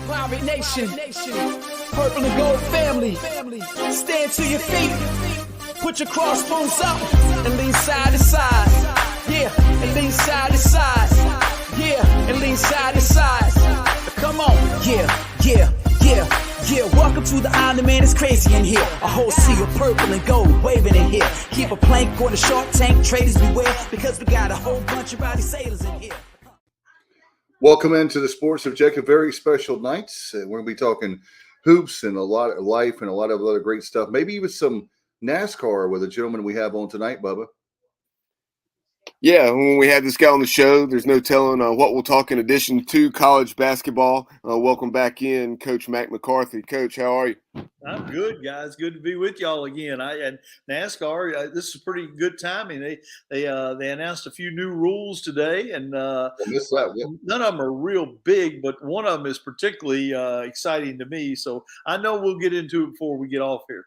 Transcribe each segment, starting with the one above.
Pirate Nation, purple and gold family, stand to your feet, put your crossbones up, and lean side to side, yeah, and lean side to side, yeah, and lean side to side, come on, yeah, welcome to the island, man, it's crazy in here, a whole sea of purple and gold waving in here, keep a plank on the shark tank, traders beware, because we got a whole bunch of rowdy sailors in here. Welcome into the Sports Objective, very special nights. We're going to be talking hoops and a lot of life and a lot of other great stuff. Maybe even some NASCAR with a gentleman we have on tonight, Bubba. Yeah, when we have this guy on the show, there's no telling what we'll talk in addition to college basketball. Welcome back in, Coach Mack McCarthy. Coach, how are you? I'm good, guys. Good to be with y'all again. And NASCAR, this is pretty good timing. They announced a few new rules today, and none of them are real big, but one of them is particularly exciting to me. So I know we'll get into it before we get off here.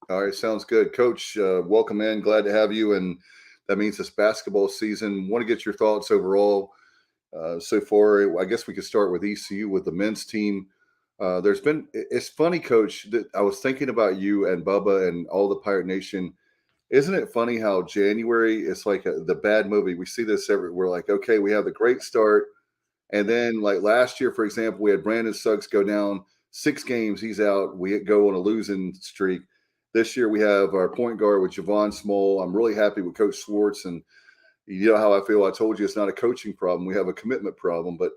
All right, sounds good, Coach. Welcome in. Glad to have you, and that means it's basketball season. Want to get your thoughts overall so far. I guess we could start with ECU with the men's team. It's funny, Coach, that I was thinking about you and Bubba and all the Pirate Nation. Isn't it funny how January is like the bad movie? We see this everywhere. Like, okay, we have the great start. And then like last year, for example, we had Brandon Suggs go down 6 games. He's out. We go on a losing streak. This year we have our point guard with Javon Small. I'm really happy with Coach Schwartz. And you know how I feel. I told you it's not a coaching problem. We have a commitment problem. But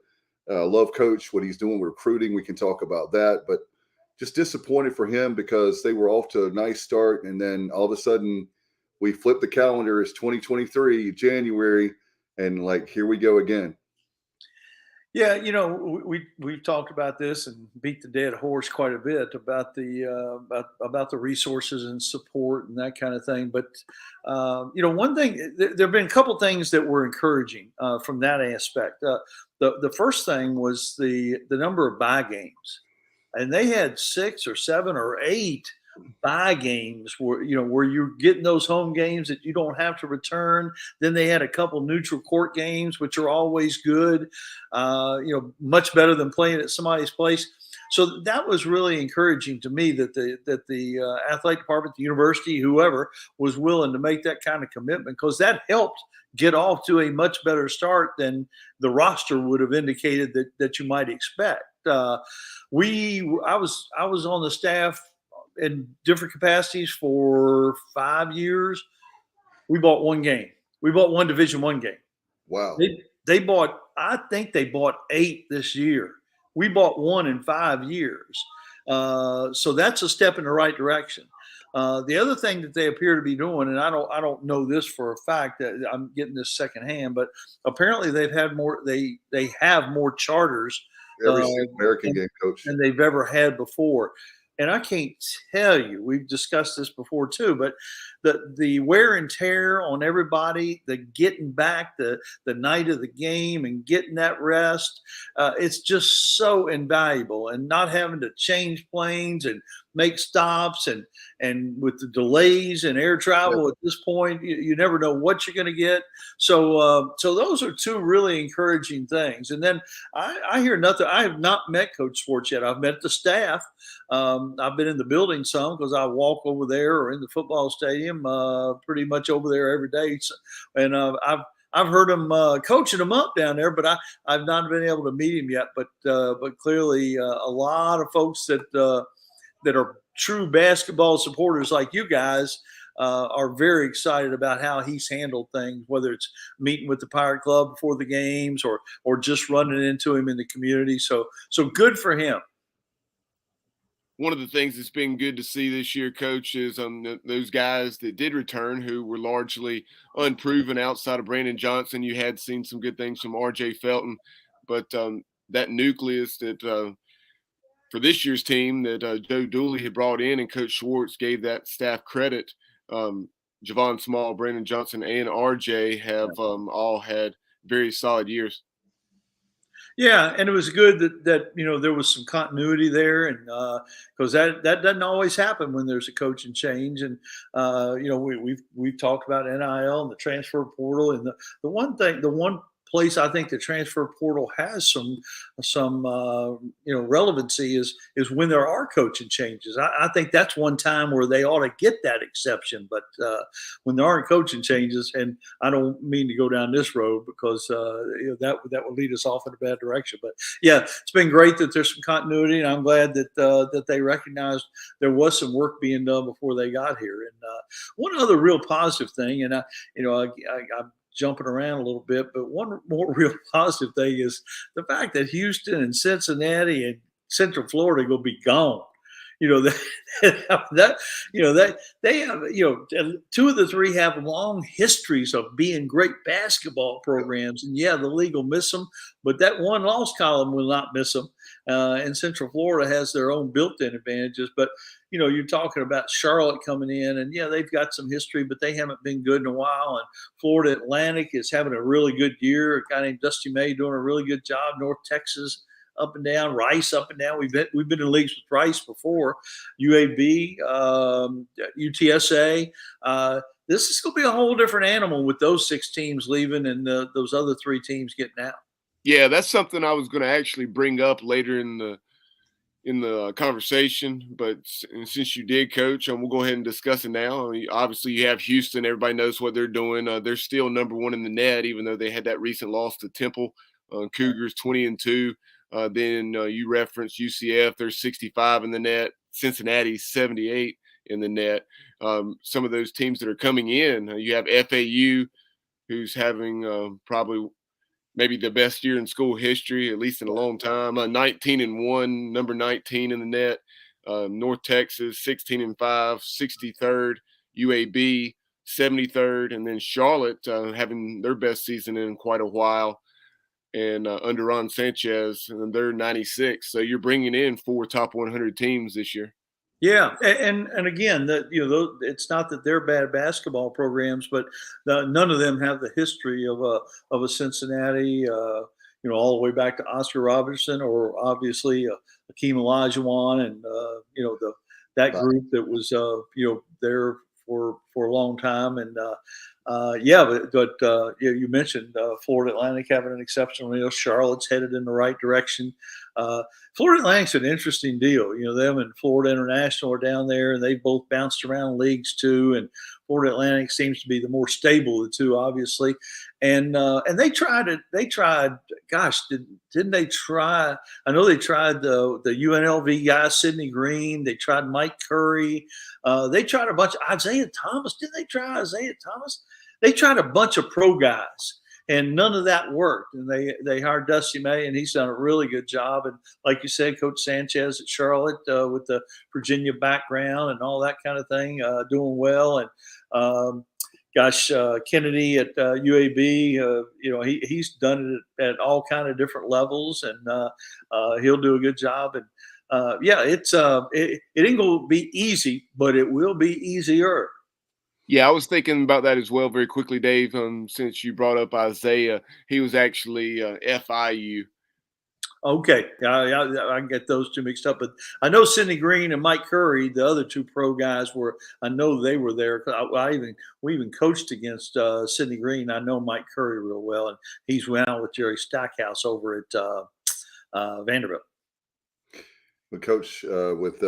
love Coach, what he's doing with recruiting. We can talk about that. But just disappointed for him because they were off to a nice start. And then all of a sudden we flipped the calendar. It's 2023, January. And like, here we go again. Yeah, you know, we've talked about this and beat the dead horse quite a bit about the resources and support and that kind of thing. But you know, one thing, there have been a couple things that were encouraging from that aspect. The first thing was the number of bye games, and they had 6 or 7 or 8 bye games where you're getting those home games that you don't have to return. Then they had a couple neutral court games, which are always good, much better than playing at somebody's place. So that was really encouraging to me that the athletic department, the university, whoever was willing to make that kind of commitment, because that helped get off to a much better start than the roster would have indicated that you might expect. I was on the staff in different capacities for 5 years. We bought one game. We bought one Division I game. Wow. I think they bought 8 this year. We bought 1 in 5 years. So that's a step in the right direction. The other thing that they appear to be doing, and I don't know this for a fact, that I'm getting this secondhand, but apparently they have more charters every American game, Coach, than they've ever had before. And I can't tell you, we've discussed this before too, but the wear and tear on everybody, the getting back the night of the game and getting that rest, it's just so invaluable. And not having to change planes and make stops and with the delays and air travel at this point, you never know what you're going to get. So those are 2 really encouraging things. And then I hear nothing. I have not met Coach Schwartz yet. I've met the staff. I've been in the building some because I walk over there, or in the football stadium, pretty much over there every day. So, and I've heard him coaching them up down there, but I've not been able to meet him yet. But clearly, a lot of folks that are true basketball supporters like you guys are very excited about how he's handled things, whether it's meeting with the Pirate Club before the games or just running into him in the community. So good for him. One of the things that's been good to see this year, Coach, is those guys that did return who were largely unproven outside of Brandon Johnson. You had seen some good things from R.J. Felton, but that nucleus that for this year's team that Joe Dooley had brought in and Coach Schwartz gave that staff credit, Javon Small, Brandon Johnson, and R.J. have all had very solid years. Yeah, and it was good that there was some continuity there, and because that doesn't always happen when there's a coaching change. And we've talked about NIL and the transfer portal, and the one place I think the transfer portal has some relevancy is when there are coaching changes. I think that's one time where they ought to get that exception. But when there aren't coaching changes, and I don't mean to go down this road because that would lead us off in a bad direction. But yeah, it's been great that there's some continuity, and I'm glad that they recognized there was some work being done before they got here. And one other real positive thing, and I'm jumping around a little bit, but one more real positive thing is the fact that Houston and Cincinnati and Central Florida will be gone. That they have, two of the three have long histories of being great basketball programs, and yeah, the league will miss them, but that one loss column will not miss them. And Central Florida has their own built-in advantages, but you're talking about Charlotte coming in, and yeah, they've got some history, but they haven't been good in a while. And Florida Atlantic is having a really good year. A guy named Dusty May doing a really good job. North Texas up and down, Rice up and down. We've been in leagues with Rice before, UAB, UTSA. This is going to be a whole different animal with those 6 teams leaving and those other 3 teams getting out. Yeah, that's something I was going to actually bring up later in the conversation, but since you did, Coach, we'll go ahead and discuss it now. Obviously, you have Houston. Everybody knows what they're doing. They're still number 1 in the net, even though they had that recent loss to Temple. Cougars 20-2. Then you referenced UCF. They're 65 in the net. Cincinnati 78 in the net. Some of those teams that are coming in, you have FAU, who's having probably maybe the best year in school history, at least in a long time. 19-1, number 19 in the net. North Texas 16-5, 63rd. UAB 73rd, and then Charlotte having their best season in quite a while. And under Ron Sanchez, and they're 96. So you're bringing in 4 top 100 teams this year. Yeah, and again, it's not that they're bad basketball programs, but none of them have the history of a Cincinnati, all the way back to Oscar Robertson, or obviously Akeem Olajuwon, and that group that was there for a long time. And you mentioned Florida Atlantic having an exceptional year. Charlotte's headed in the right direction. Florida Atlantic's an interesting deal. Them and Florida International are down there, and they've both bounced around leagues too. And Florida Atlantic seems to be the more stable of the two, obviously. And they tried it. They tried. Gosh, didn't they try? I know they tried the UNLV guy, Sidney Green. They tried Mike Curry. They tried a bunch of Isaiah Thomas. Didn't they try Isaiah Thomas? They tried a bunch of pro guys, and none of that worked. And they hired Dusty May, and he's done a really good job. And like you said, Coach Sanchez at Charlotte with the Virginia background and all that kind of thing, doing well. And Kennedy at UAB, he's done it at all kind of different levels, and he'll do a good job. And it ain't going to be easy, but it will be easier. Yeah, I was thinking about that as well very quickly, Dave. Since you brought up Isaiah, he was actually FIU. Okay, I get those two mixed up, but I know Sidney Green and Mike Curry, the other 2 pro guys, I know they were there. We even coached against Sidney Green. I know Mike Curry real well, and he's went out with Jerry Stackhouse over at Vanderbilt. But Coach, with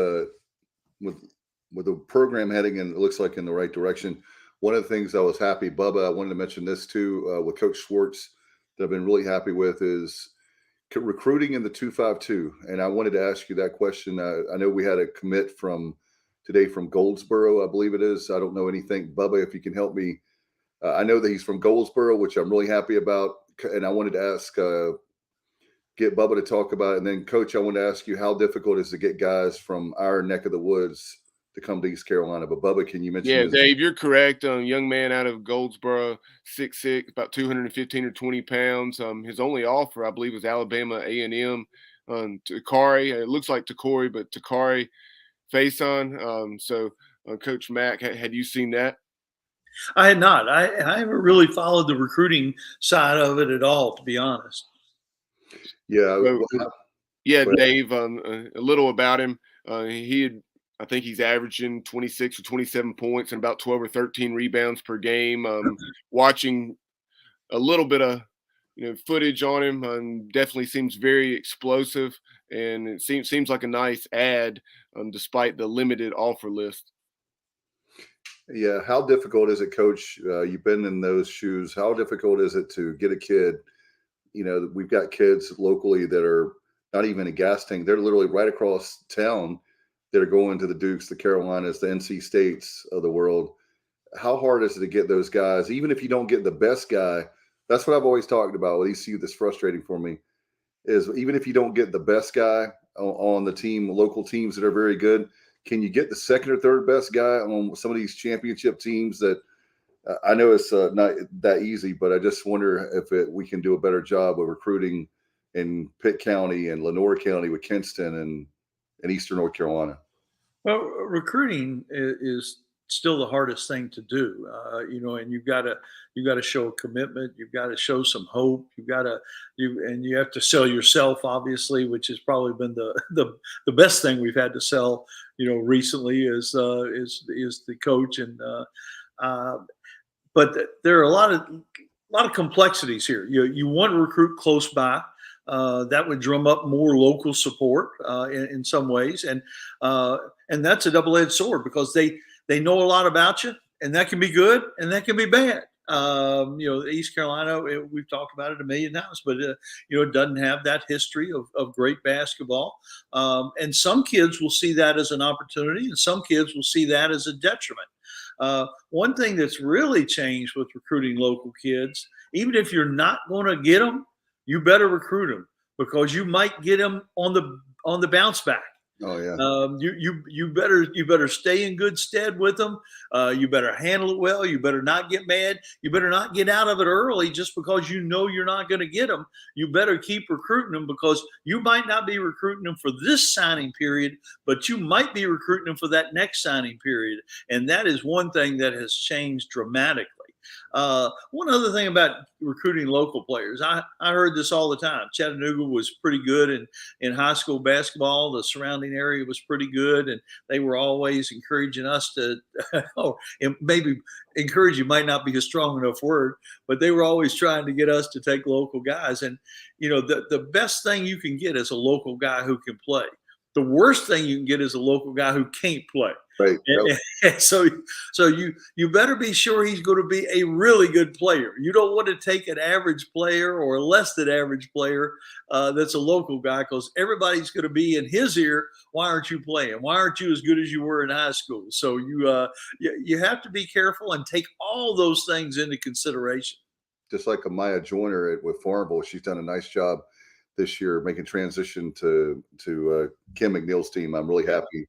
the program heading in, it looks like in the right direction. One of the things I was happy, Bubba, I wanted to mention this too, with Coach Schwartz, that I've been really happy with is recruiting in the 252. And I wanted to ask you that question. I know we had a commit today from Goldsboro, I believe it is. I don't know anything. Bubba, if you can help me. I know that he's from Goldsboro, which I'm really happy about. And I wanted to ask, get Bubba to talk about it. And then, Coach, I wanted to ask you how difficult it is to get guys from our neck of the woods to come to East Carolina. But Bubba, can you mention? Yeah, Dave, you're correct. Young man out of Goldsboro, 6'6", about 215 or 20 pounds. His only offer, I believe, was Alabama A&M. Takari, it looks like Takori, but Takari Faison. Coach Mack, had you seen that? I had not. I haven't really followed the recruiting side of it at all, to be honest. Yeah. Dave, a little about him. I think he's averaging 26 or 27 points and about 12 or 13 rebounds per game. Watching a little bit of footage on him. Definitely seems very explosive, and it seems like a nice ad, despite the limited offer list. Yeah. How difficult is it, Coach? You've been in those shoes. How difficult is it to get a kid? We've got kids locally that are not even a gas tank. They're literally right across town that are going to the Dukes, the Carolinas, the NC States of the world. How hard is it to get those guys? Even if you don't get the best guy, that's what I've always talked about with ECU. That's frustrating for me is even if you don't get the best guy on the team, local teams that are very good, can you get the second or third best guy on some of these championship teams that I know it's not that easy, but I just wonder if we can do a better job of recruiting in Pitt County and Lenoir County with Kinston and Eastern North Carolina. Well, recruiting is still the hardest thing to do, and you've got to show a commitment. You've got to show some hope. You have to sell yourself, obviously, which has probably been the best thing we've had to sell, recently is the coach but there are a lot of complexities here. You want to recruit close by. That would drum up more local support in some ways, and that's a double-edged sword because they know a lot about you, and that can be good and that can be bad. East Carolina, we've talked about it a million times, but it doesn't have that history of great basketball. And some kids will see that as an opportunity, and some kids will see that as a detriment. One thing that's really changed with recruiting local kids, even if you're not going to get them, you better recruit them because you might get them on the bounce back. Oh yeah. You better stay in good stead with them. You better handle it well. You better not get mad. You better not get out of it early just because you're not going to get them. You better keep recruiting them because you might not be recruiting them for this signing period, but you might be recruiting them for that next signing period. And that is one thing that has changed dramatically. One other thing about recruiting local players, I heard this all the time. Chattanooga was pretty good in high school basketball. The surrounding area was pretty good, and they were always encouraging us to, maybe encouraging might not be a strong enough word, but they were always trying to get us to take local guys. And, the best thing you can get is a local guy who can play. The worst thing you can get is a local guy who can't play. Right. And so you better be sure he's going to be a really good player. You don't want to take an average player or a less than average player that's a local guy because everybody's going to be in his ear. Why aren't you playing? Why aren't you as good as you were in high school? So you have to be careful and take all those things into consideration. Just like Amaya Joyner with Farmville, she's done a nice job this year making transition to Kim McNeil's team. I'm really happy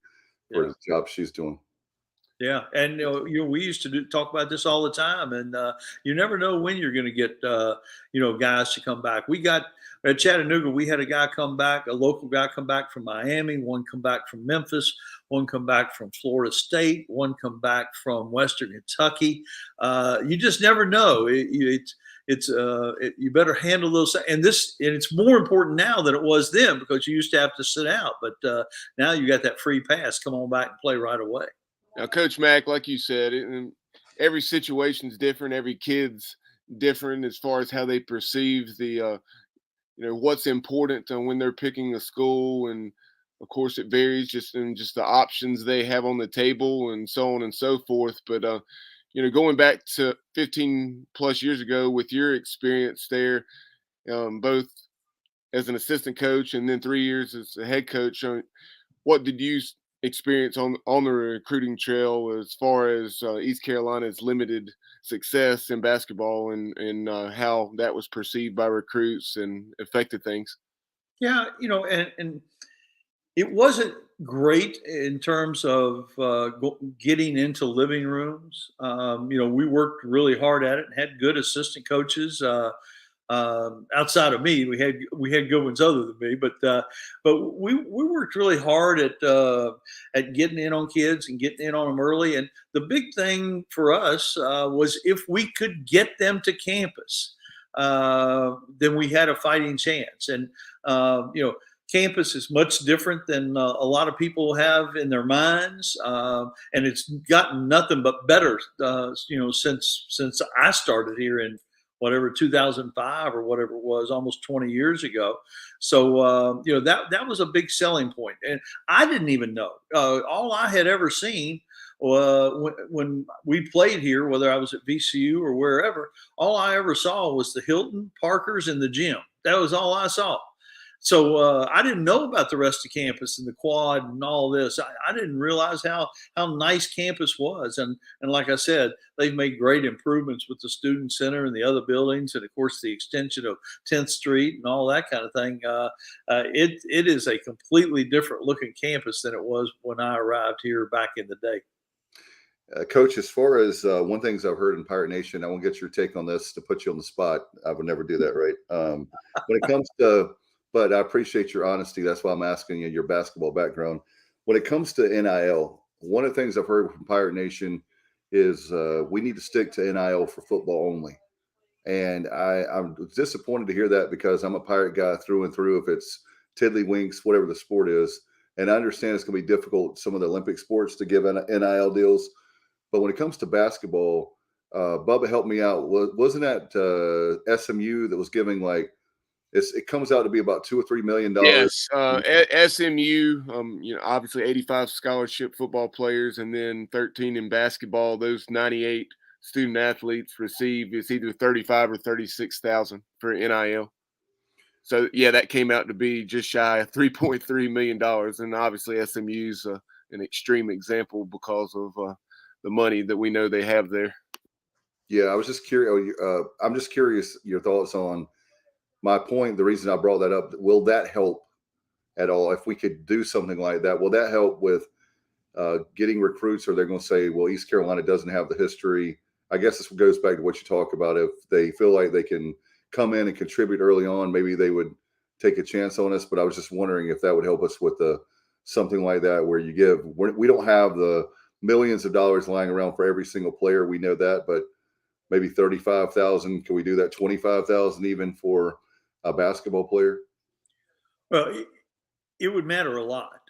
for the job she's doing. Yeah, and we used to talk about this all the time, and you never know when you're going to get guys to come back. We got at Chattanooga, we had a local guy come back from Miami, one come back from Memphis, one come back from Florida State, one come back from Western Kentucky. You just never know. You better handle those, and it's more important now than it was then because you used to have to sit out, but now you got that free pass. Come on back and play right away. Now, Coach Mack, like you said, every situation's different. Every kid's different as far as how they perceive the, what's important when they're picking a school, and of course it varies just in the options they have on the table and so on and so forth. But going back to 15 plus years ago with your experience there, both as an assistant coach and then 3 years as a head coach, what did you experience on the recruiting trail as far as East Carolina's limited success in basketball and how that was perceived by recruits and affected things? Yeah, and it wasn't great in terms of getting into living rooms. We worked really hard at it and had good assistant coaches. Outside of me, we had good ones other than me, but we worked really hard at getting in on kids and getting in on them early. And the big thing for us was if we could get them to campus, then we had a fighting chance. And campus is much different than a lot of people have in their minds, and it's gotten nothing but better, since I started here in whatever 2005 or whatever it was, almost 20 years ago. So that was a big selling point, and I didn't even know. All I had ever seen when we played here, whether I was at VCU or wherever, all I ever saw was the Hilton, Parker's, and the gym. That was all I saw. So I didn't know about the rest of campus and the quad and all this. I didn't realize how nice campus was. And like I said, they've made great improvements with the student center and the other buildings, and of course the extension of 10th Street and all that kind of thing. It is a completely different looking campus than it was when I arrived here back in the day. Coach, as far as one thing I've heard in Pirate Nation, I won't get your take on this to put you on the spot. I would never do that, right? When it comes to, but I appreciate your honesty. That's why I'm asking you your basketball background. When it comes to NIL, one of the things I've heard from Pirate Nation is we need to stick to NIL for football only. And I'm disappointed to hear that because I'm a Pirate guy through and through, if it's tiddlywinks, whatever the sport is. And I understand it's going to be difficult, some of the Olympic sports, to give NIL deals. But when it comes to basketball, Bubba helped me out. Wasn't that SMU that was giving it comes out to be about $2 or $3 million? Yes, SMU. Obviously 85 scholarship football players, and then 13 in basketball. Those 98 student athletes receive it's either 35 or 36,000 for NIL. So yeah, that came out to be just shy of $3.3 million, and obviously SMU's an extreme example because of the money that we know they have there. Yeah, I was just curious. I'm just curious your thoughts on my point. The reason I brought that up, will that help at all? If we could do something like that, will that help with getting recruits, or they're going to say, well, East Carolina doesn't have the history? I guess this goes back to what you talk about. If they feel like they can come in and contribute early on, maybe they would take a chance on us. But I was just wondering if that would help us with something like that, where we don't have the millions of dollars lying around for every single player. We know that, but maybe 35,000. Can we do that? 25,000 even for a basketball player? Well, it would matter a lot.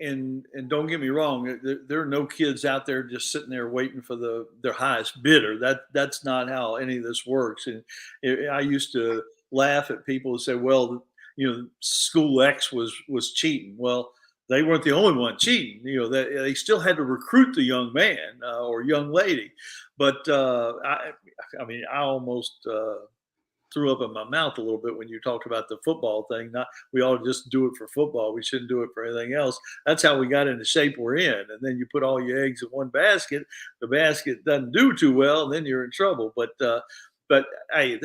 And don't get me wrong, there are no kids out there just sitting there waiting for their highest bidder. That's not how any of this works. And I used to laugh at people who say, well, school X was cheating. Well, they weren't the only one cheating. They still had to recruit the young man or young lady. But I almost threw up in my mouth a little bit when you talked about the football thing. We ought to just do it for football. We shouldn't do it for anything else. That's how we got in the shape we're in. And then you put all your eggs in one basket. The basket doesn't do too well, and then you're in trouble. But hey,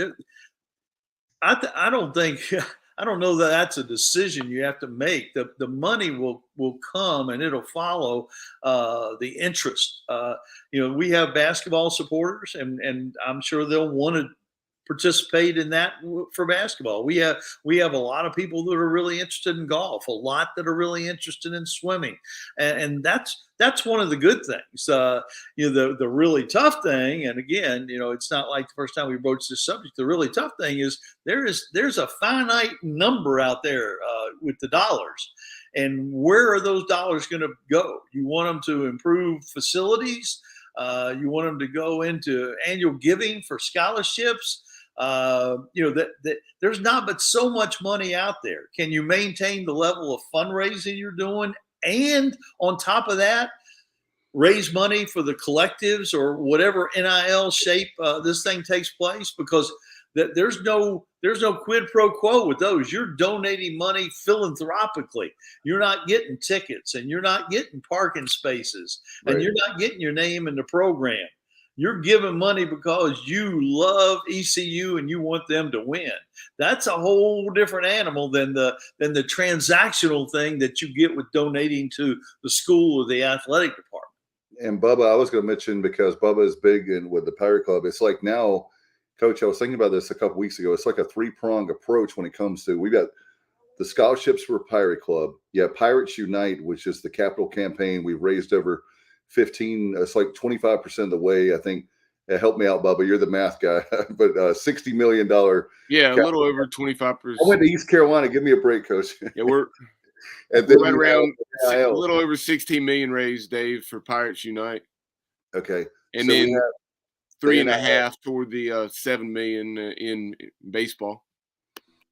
I don't think. I don't know that that's a decision you have to make. The money will come, and it'll follow the interest. We have basketball supporters, and I'm sure they'll want to participate in that for basketball. We have a lot of people that are really interested in golf, a lot that are really interested in swimming, and that's one of the good things. The really tough thing, and again, it's not like the first time we broached this subject. The really tough thing is there's a finite number out there with the dollars, and where are those dollars going to go? You want them to improve facilities. You want them to go into annual giving for scholarships. There's not but so much money out there. Can you maintain the level of fundraising you're doing, and on top of that, raise money for the collectives or whatever NIL shape this thing takes place? Because there's no quid pro quo with those. You're donating money philanthropically. You're not getting tickets, and you're not getting parking spaces, right, and you're not getting your name in the program. You're giving money because you love ECU and you want them to win. That's a whole different animal than the transactional thing that you get with donating to the school or the athletic department. And Bubba, I was going to mention, because Bubba is big in with the Pirate Club. It's like now, Coach, I was thinking about this a couple weeks ago. It's like a three-pronged approach when it comes to, we've got the scholarships for Pirate Club. Yeah, Pirates Unite, which is the capital campaign. We've raised over 15, it's like 25% of the way, I think. Help me out, Bubba. You're the math guy. But $60 million. Yeah, a little over 25%. I went to East Carolina. Give me a break, Coach. Yeah, we're and then right around a little over 16 million raised, Dave, for Pirates Unite. Okay. And so then 3.5 toward the 7 million in baseball.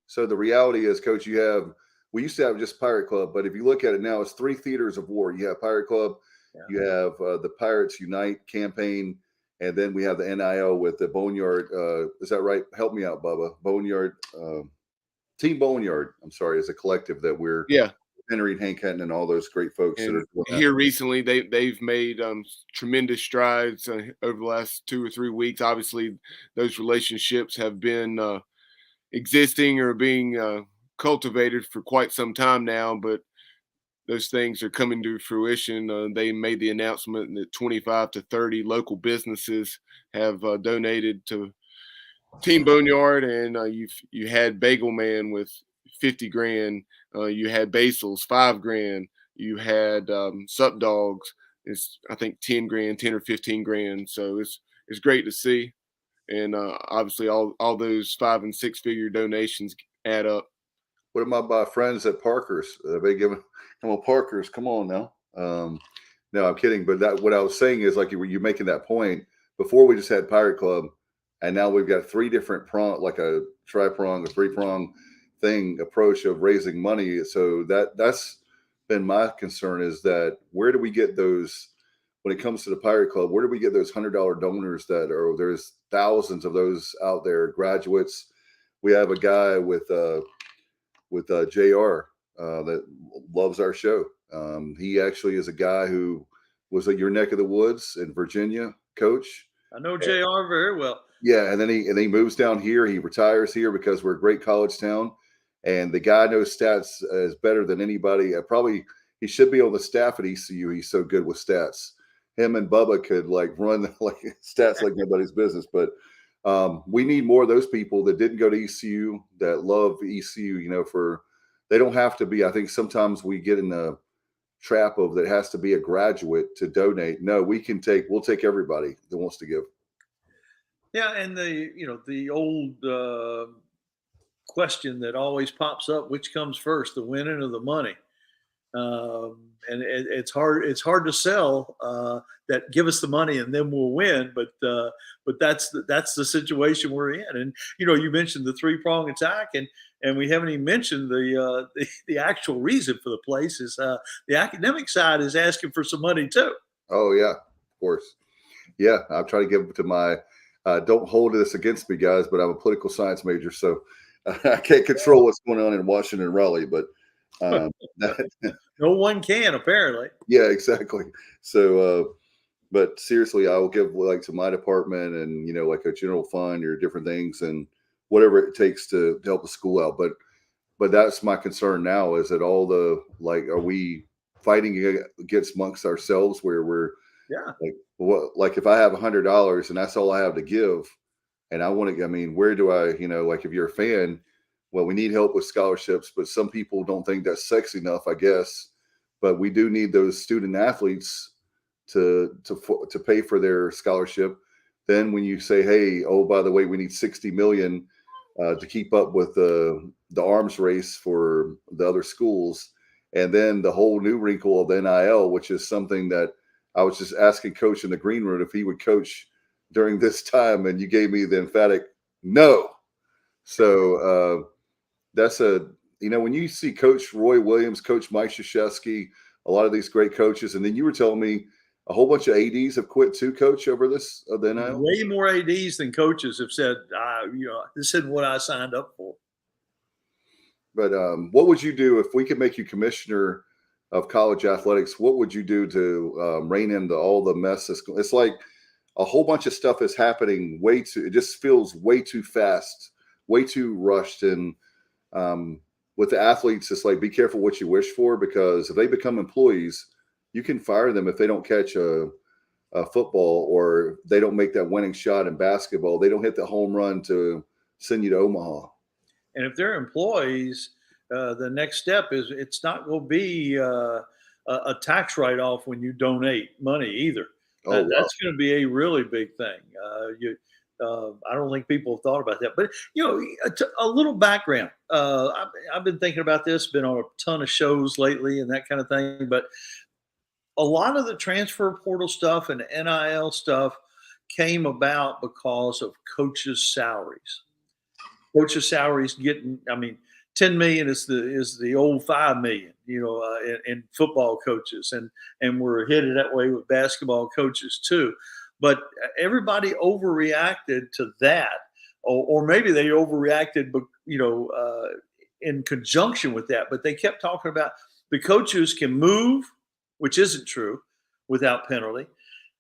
So the reality is, Coach, we used to have just Pirate Club, but if you look at it now, it's 3 theaters of war. You have Pirate Club, you have the Pirates Unite campaign, and then we have the NIL with the Boneyard. Is that right? Help me out, Bubba. Boneyard, Team Boneyard. I'm sorry, is a collective that we're Henry and Hank Henton and all those great folks and that are doing that. here recently. They've made tremendous strides over the last 2 or 3 weeks. Obviously, those relationships have been existing or being cultivated for quite some time now, but those things are coming to fruition. They made the announcement that 25 to 30 local businesses have donated to Team Boneyard, and you had Bagel Man with 50 grand. You had Basil's $5 grand. You had Sup Dogs. It's I think 10 grand, 10 or 15 grand. So it's great to see, and obviously all those 5 and 6 figure donations add up. What about my friends at Parker's? They giving Parker's? Come on now. No, I'm kidding. But what I was saying is, like, you're making that point. Before we just had Pirate Club, and now we've got 3 different prong, like a tri-prong, a 3-prong thing approach of raising money. So that's been my concern, is that where do we get those when it comes to the Pirate Club? Where do we get those $100 donors there's thousands of those out there, graduates. We have a guy with JR that loves our show. He actually is a guy who was at your neck of the woods in Virginia, Coach. I know JR very well. Yeah, and then he moves down here. He retires here because we're a great college town, and the guy knows stats as better than anybody. He should be on the staff at ECU. He's so good with stats. Him and Bubba could run stats like nobody's business. But we need more of those people that didn't go to ECU, that love ECU. They don't have to be. I think sometimes we get in the trap of that has to be a graduate to donate. No, we'll take everybody that wants to give. Yeah, and the old question that always pops up: which comes first, the winning or the money? And it's hard to sell that give us the money and then we'll win. But that's the situation we're in. And you mentioned the 3-prong attack, and we haven't even mentioned the actual reason for the place is the academic side is asking for some money too. Oh yeah, of course. Yeah, I'll try to give it to my. Don't hold this against me, guys, but I'm a political science major, so I can't control what's going on in Washington and Raleigh, but no one can, apparently. Yeah, exactly. So, but seriously, I will give to my department and, like a general fund or different things and whatever it takes to help the school out. But that's my concern now, is that all the, are we fighting against amongst ourselves where we're, if I have $100 and that's all I have to give, and I want to, where do I, if you're a fan, well, we need help with scholarships, but some people don't think that's sexy enough, I guess. But we do need those student athletes to pay for their scholarship. Then when you say, hey, oh, by the way, we need 60 million to keep up with the arms race for the other schools. And then the whole new wrinkle of the NIL, which is something that I was just asking Coach in the green room if he would coach during this time, and you gave me the emphatic no. So that's when you see Coach Roy Williams, Coach Mike Krzyzewski, a lot of these great coaches, and then you were telling me a whole bunch of ADs have quit too, Coach, over this. The NIL? Way more ADs than coaches have said, this isn't what I signed up for. But what would you do if we could make you commissioner of college athletics? What would you do to rein into all the mess? It's like a whole bunch of stuff is happening it just feels way too fast, way too rushed. And with the athletes, it's be careful what you wish for, because if they become employees, you can fire them if they don't catch a football, or they don't make that winning shot in basketball. They don't hit the home run to send you to Omaha. And if they're employees, the next step is it's not going to be a tax write-off when you donate money either. Wow. That's going to be a really big thing. I don't think people have thought about that. But, a little background. I've been thinking about this, been on a ton of shows lately and that kind of thing. But a lot of the transfer portal stuff and NIL stuff came about because of coaches' salaries. Coaches' salaries getting, I mean, 10 million is the old 5 million, in football coaches, and we're headed that way with basketball coaches too. But everybody overreacted to that, or maybe they overreacted, but in conjunction with that. But they kept talking about the coaches can move, which isn't true, without penalty,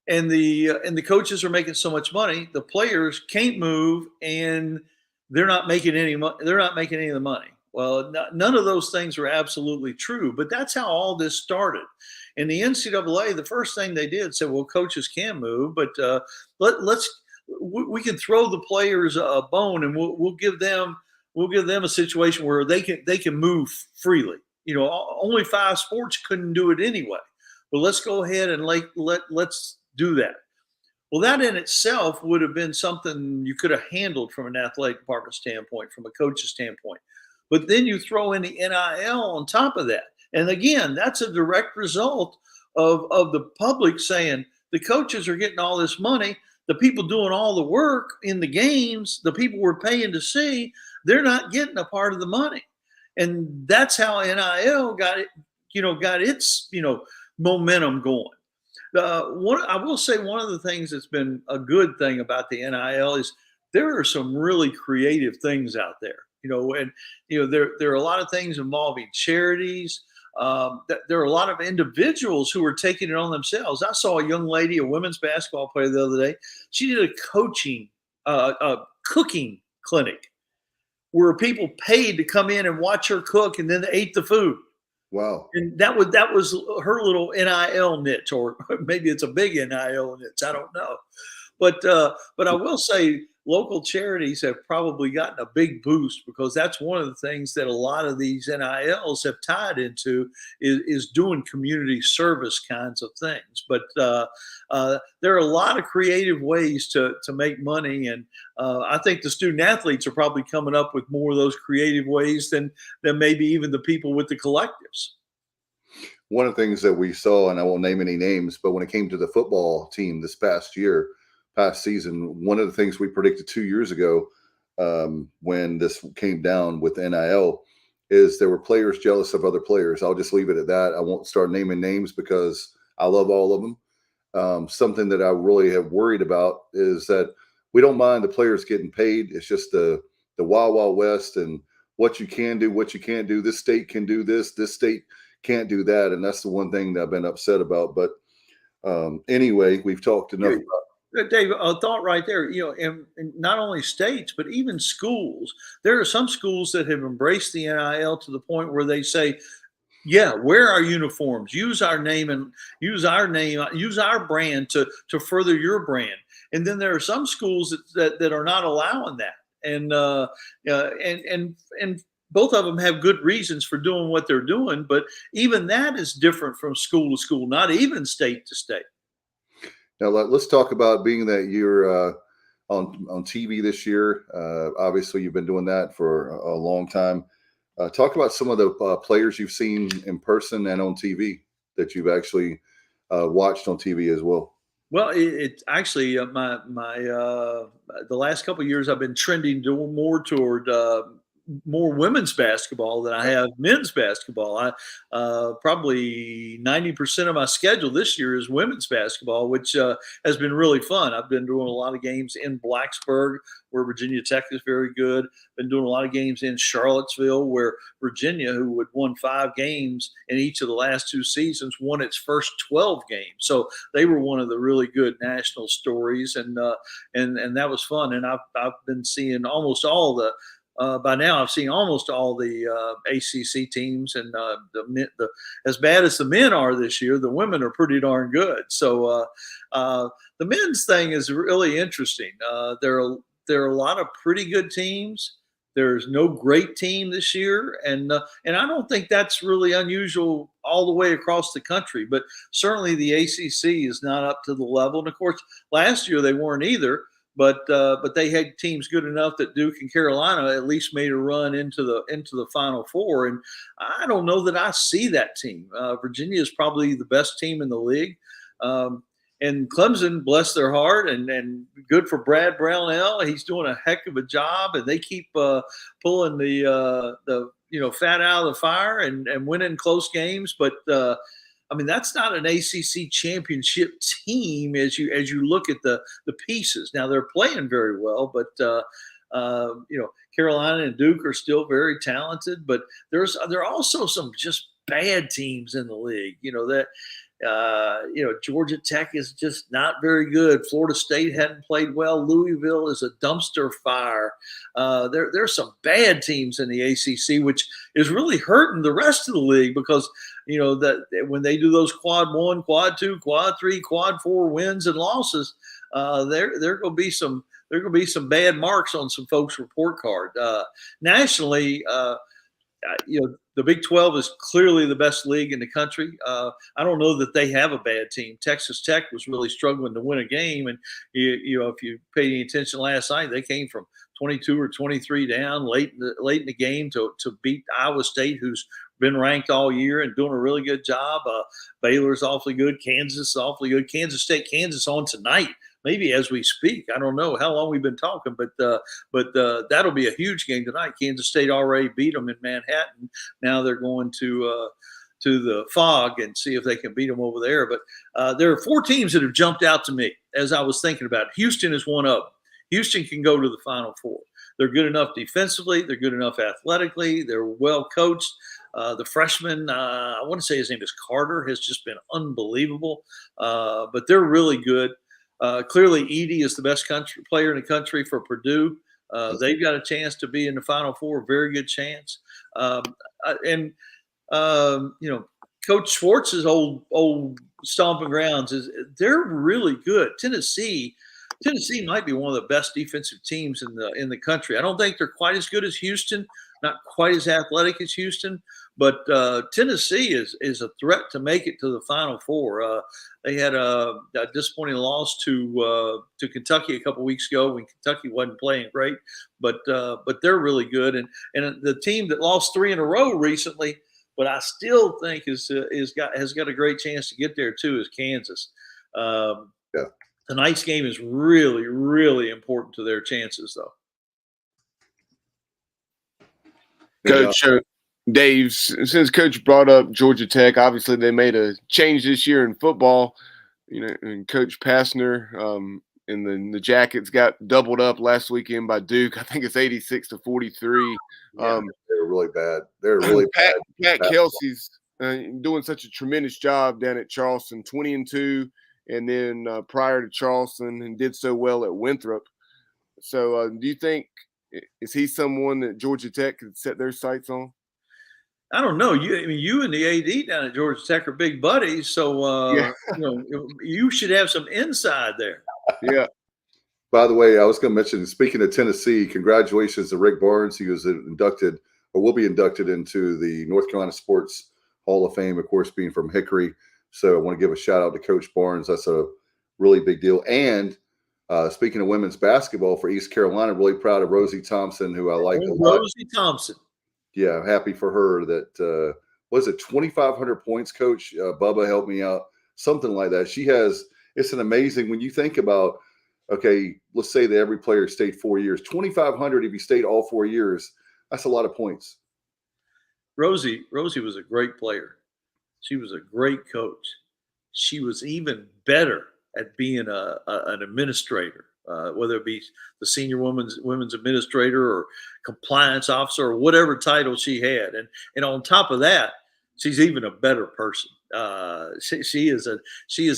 and the coaches are making so much money, the players can't move, and they're not making any money. They're not making any of the money. Well, none of those things are absolutely true, but that's how all this started. And the NCAA, the first thing they did said, well, coaches can move, but we can throw the players a bone, and we'll give them a situation where they can move freely. Only 5 sports couldn't do it anyway. But let's go ahead and let's do that. Well, that in itself would have been something you could have handled from an athletic department standpoint, from a coach's standpoint. But then you throw in the NIL on top of that. And again, that's a direct result of the public saying the coaches are getting all this money. The people doing all the work in the games, the people we're paying to see, they're not getting a part of the money. And that's how NIL got its momentum going. I will say one of the things that's been a good thing about the NIL is there are some really creative things out there. There are a lot of things involving charities. There are a lot of individuals who are taking it on themselves. I saw a young lady, a women's basketball player, the other day. She did a cooking clinic where people paid to come in and watch her cook, and then they ate the food. Wow. And that was her little NIL niche, or maybe it's a big NIL niche. I don't know. But I will say local charities have probably gotten a big boost, because that's one of the things that a lot of these NILs have tied into is doing community service kinds of things. But there are a lot of creative ways to make money. And I think the student athletes are probably coming up with more of those creative ways than maybe even the people with the collectives. One of the things that we saw, and I won't name any names, but when it came to the football team this past season, one of the things we predicted 2 years ago when this came down with NIL is there were players jealous of other players. I'll just leave it at that. I won't start naming names because I love all of them. Something that I really have worried about is that we don't mind the players getting paid. It's just the wild, wild west and what you can do, what you can't do. This state can do this. This state can't do that. And that's the one thing that I've been upset about. But anyway, we've talked enough about. Dave, a thought right there, in not only states, but even schools. There are some schools that have embraced the NIL to the point where they say, yeah, wear our uniforms, use our name, use our brand to further your brand. And then there are some schools that are not allowing that. And both of them have good reasons for doing what they're doing. But even that is different from school to school, not even state to state. Now let's talk about being that you're on TV this year. Obviously, you've been doing that for a long time. Talk about some of the players you've seen in person and on TV that you've actually watched on TV as well. Well, it's actually the last couple of years I've been trending more toward more women's basketball than I have men's basketball. Probably 90% of my schedule this year is women's basketball, which has been really fun. I've been doing a lot of games in Blacksburg, where Virginia Tech is very good. Been doing a lot of games in Charlottesville, where Virginia, who had won 5 games in each of the last 2 seasons, won its first 12 games. So they were one of the really good national stories, and that was fun. And I've been seeing almost all the. By now, I've seen almost all the ACC teams, and as bad as the men are this year, the women are pretty darn good. So the men's thing is really interesting. There are a lot of pretty good teams. There's no great team this year, and I don't think that's really unusual all the way across the country. But certainly the ACC is not up to the level. And of course, last year they weren't either. But they had teams good enough that Duke and Carolina at least made a run into the Final Four, and I don't know that I see that team. Virginia is probably the best team in the league, and and Clemson, bless their heart, and good for Brad Brownell. He's doing a heck of a job, and they keep pulling the fat out of the fire and winning close games. But I mean, that's not an ACC championship team as you look at the pieces. Now they're playing very well, but Carolina and Duke are still very talented. But there are also some just bad teams in the league. Georgia Tech is just not very good. Florida State hadn't played well. Louisville is a dumpster fire. There's some bad teams in the ACC, which is really hurting the rest of the league because that when they do those quad 1, quad 2, quad 3, quad 4 wins and losses, there going to be some bad marks on some folks' report card. Nationally, the Big 12 is clearly the best league in the country. I don't know that they have a bad team. Texas Tech was really struggling to win a game, and if you paid any attention last night, they came from 22 or 23 down late in the game to beat Iowa State, who's been ranked all year and doing a really good job. Baylor's awfully good. Kansas is awfully good. Kansas State, Kansas on tonight. Maybe as we speak. I don't know how long we've been talking, but that'll be a huge game tonight. Kansas State already beat them in Manhattan. Now they're going to the Fog and see if they can beat them over there. But there are 4 teams that have jumped out to me as I was thinking about it. Houston is one of them. Houston can go to the Final Four. They're good enough defensively. They're good enough athletically. They're well coached. The freshman, I want to say his name is Carter, has just been unbelievable. But they're really good. Clearly, Edey is the best player in the country for Purdue. They've got a chance to be in the Final Four, very good chance. Coach Schwartz's old stomping grounds they're really good. Tennessee might be one of the best defensive teams in the country. I don't think they're quite as good as Houston, not quite as athletic as Houston, but Tennessee is a threat to make it to the Final Four. They had a disappointing loss to Kentucky a couple weeks ago when Kentucky wasn't playing great, but they're really good. And the team that lost 3 in a row recently, but I still think has got a great chance to get there too, is Kansas. Yeah. Tonight's game is really, really important to their chances, though. Coach Dave, since Coach brought up Georgia Tech, obviously they made a change this year in football. And Coach Passner and the Jackets got doubled up last weekend by Duke. I think it's 86-43. They're really bad. They're really bad. Pat Kelsey's doing such a tremendous job down at Charleston, 20-2. And then prior to Charleston, and did so well at Winthrop. So do you think, is he someone that Georgia Tech could set their sights on? I don't know. You and the AD down at Georgia Tech are big buddies, so you should have some inside there. Yeah. By the way, I was going to mention, speaking of Tennessee, congratulations to Rick Barnes. He was inducted, or will be inducted, into the North Carolina Sports Hall of Fame, of course, being from Hickory. So I want to give a shout out to Coach Barnes. That's a really big deal. And speaking of women's basketball for East Carolina, really proud of Rosie Thompson, who I like a lot. Rosie Thompson. Yeah, happy for her that, was it 2,500 points, Coach? Bubba helped me out, something like that. It's an amazing, when you think about, okay, let's say that every player stayed 4 years. 2,500 if you stayed all 4 years, that's a lot of points. Rosie was a great player. She was a great coach. She was even better at being an administrator, whether it be the senior women's administrator or compliance officer or whatever title she had. And on top of that, she's even a better person. She is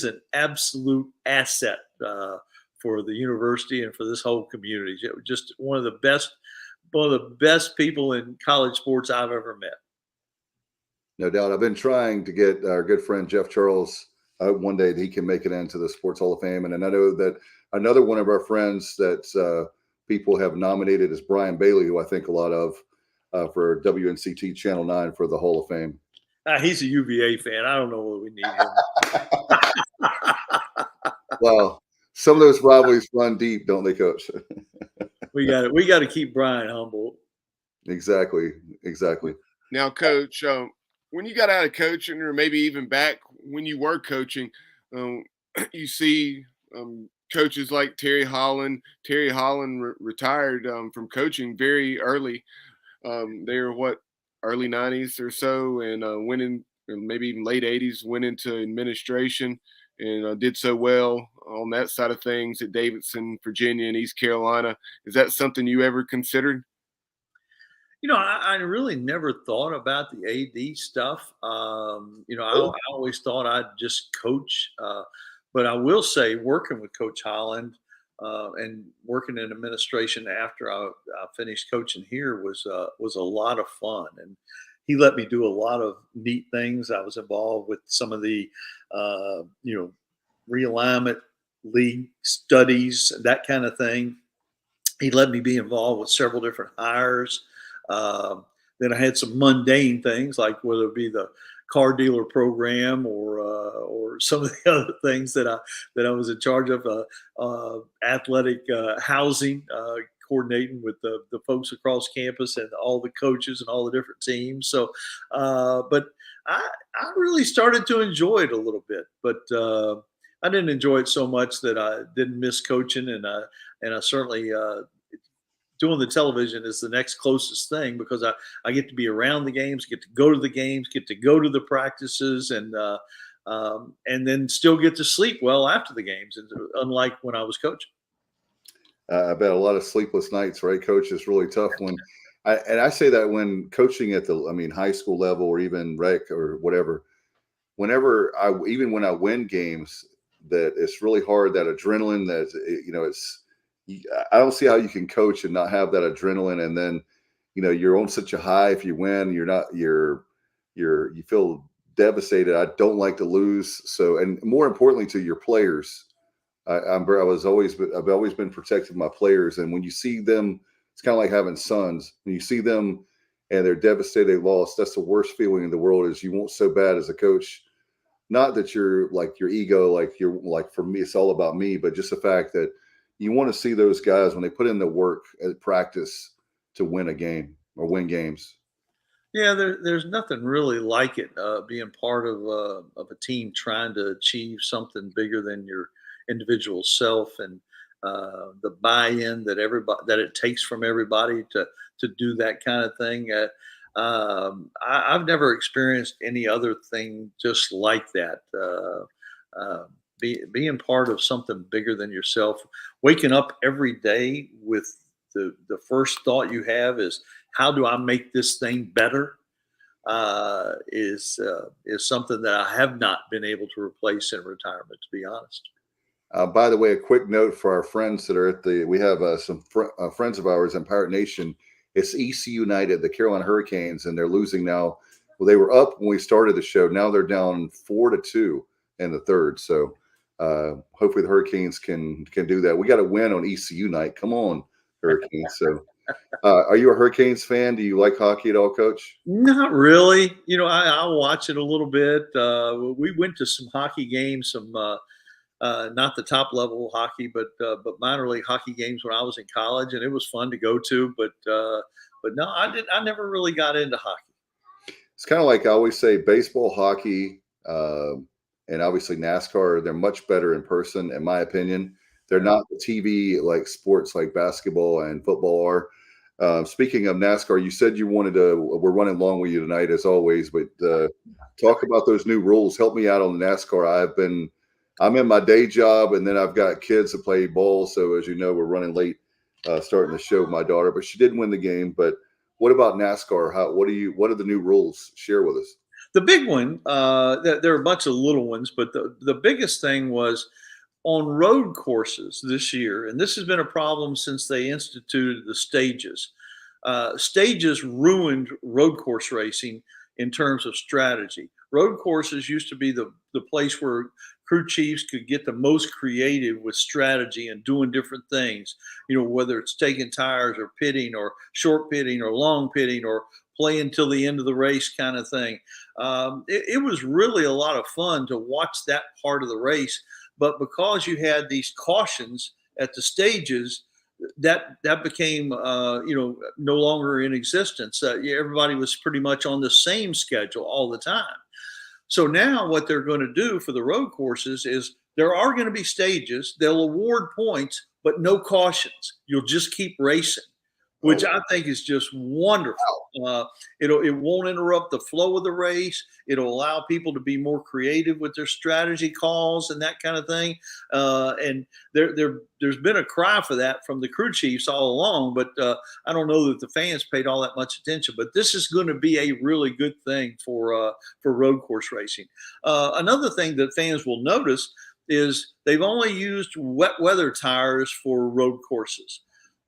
an absolute asset for the university and for this whole community. Just one of the best people in college sports I've ever met. No doubt. I've been trying to get our good friend Jeff Charles one day that he can make it into the Sports Hall of Fame. And I know that another one of our friends that people have nominated is Brian Bailey, who I think a lot of for WNCT Channel 9 for the Hall of Fame. He's a UVA fan. I don't know what we need him. Well, some of those rivalries run deep, don't they, Coach? We got to keep Brian humble. Exactly. Now, Coach, when you got out of coaching, or maybe even back when you were coaching, you see coaches like Terry Holland. Terry Holland retired from coaching very early. They were early 90s or so, and went in maybe even late 80s, went into administration and did so well on that side of things at Davidson, Virginia, and East Carolina. Is that something you ever considered? I really never thought about the AD stuff. I always thought I'd just coach. But I will say, working with Coach Holland and working in administration after I finished coaching here was a lot of fun. And he let me do a lot of neat things. I was involved with some of the, realignment league studies, that kind of thing. He let me be involved with several different hires. Then I had some mundane things, like whether it be the car dealer program or some of the other things that I was in charge of, athletic housing, coordinating with the folks across campus and all the coaches and all the different teams. So, but I really started to enjoy it a little bit, but I didn't enjoy it so much that I didn't miss coaching, and I certainly doing the television is the next closest thing, because I get to be around the games, get to go to the games, get to go to the practices, and then still get to sleep well after the games, unlike when I was coaching. I bet a lot of sleepless nights, right, Coach? It's really tough when I say that when coaching at high school level or even rec or whatever, even when I win games, that it's really hard, that adrenaline, I don't see how you can coach and not have that adrenaline. And then, you're on such a high. If you win, you feel devastated. I don't like to lose. So, and more importantly to your players, I've always been protective of my players. And when you see them, it's kind of like having sons. When you see them and they're devastated, they lost, that's the worst feeling in the world. Is you want so bad as a coach. Not that you're like your ego, like for me, it's all about me, but just the fact that you want to see those guys when they put in the work at practice to win a game or win games. Yeah, there's nothing really like it, being part of a team trying to achieve something bigger than your individual self, and the buy-in that it takes from everybody to do that kind of thing. I've never experienced any other thing just like that. Being part of something bigger than yourself, waking up every day with the first thought you have is, how do I make this thing better? Is something that I have not been able to replace in retirement, to be honest. By the way, a quick note for our friends that are we have some friends of ours in Pirate Nation. It's EC United, the Carolina Hurricanes, and they're losing now. Well, they were up when we started the show. Now they're down 4-2 in the third. So hopefully the Hurricanes can do that. We got to win on ECU night. Come on, Hurricanes. So are you a Hurricanes fan? Do you like hockey at all, Coach? Not really. I'll watch it a little bit. We went to some hockey games, some not the top level hockey, but minor league hockey games when I was in college, and it was fun to go to. But no, I never really got into hockey. It's kind of like I always say, baseball, hockey, and obviously NASCAR. They're much better in person, in my opinion. They're not the TV like sports like basketball and football are. Speaking of NASCAR, you said you wanted to. We're running long with you tonight, as always. But talk about those new rules. Help me out on the NASCAR. I'm in my day job, and then I've got kids that play ball. So as you know, we're running late starting the show with my daughter, but she didn't win the game. But what about NASCAR? What are the new rules? Share with us. The big one, there are a bunch of little ones, but the biggest thing was on road courses this year, and this has been a problem since they instituted the stages. Stages ruined road course racing in terms of strategy. Road courses used to be the place where crew chiefs could get the most creative with strategy and doing different things, whether it's taking tires or pitting or short pitting or long pitting or playing till the end of the race kind of thing. It was really a lot of fun to watch that part of the race. But because you had these cautions at the stages, that became, no longer in existence. Everybody was pretty much on the same schedule all the time. So now what they're going to do for the road courses is there are going to be stages. They'll award points, but no cautions. You'll just keep racing, which I think is just wonderful. It won't interrupt the flow of the race. It'll allow people to be more creative with their strategy calls and that kind of thing. And there's been a cry for that from the crew chiefs all along, but I don't know that the fans paid all that much attention. But this is going to be a really good thing for road course racing. Another thing that fans will notice is they've only used wet weather tires for road courses.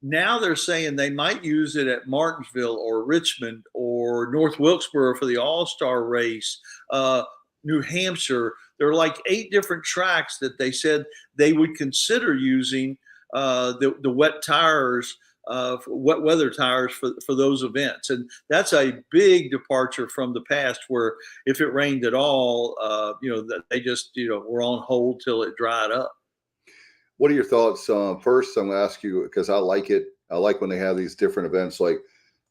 Now they're saying they might use it at Martinsville or Richmond or North Wilkesboro for the All-Star race, New Hampshire. There are like 8 different tracks that they said they would consider using the wet tires, wet weather tires for those events. And that's a big departure from the past where if it rained at all, they just, were on hold till it dried up. What are your thoughts? First, I'm going to ask you, because I like it. I like when they have these different events like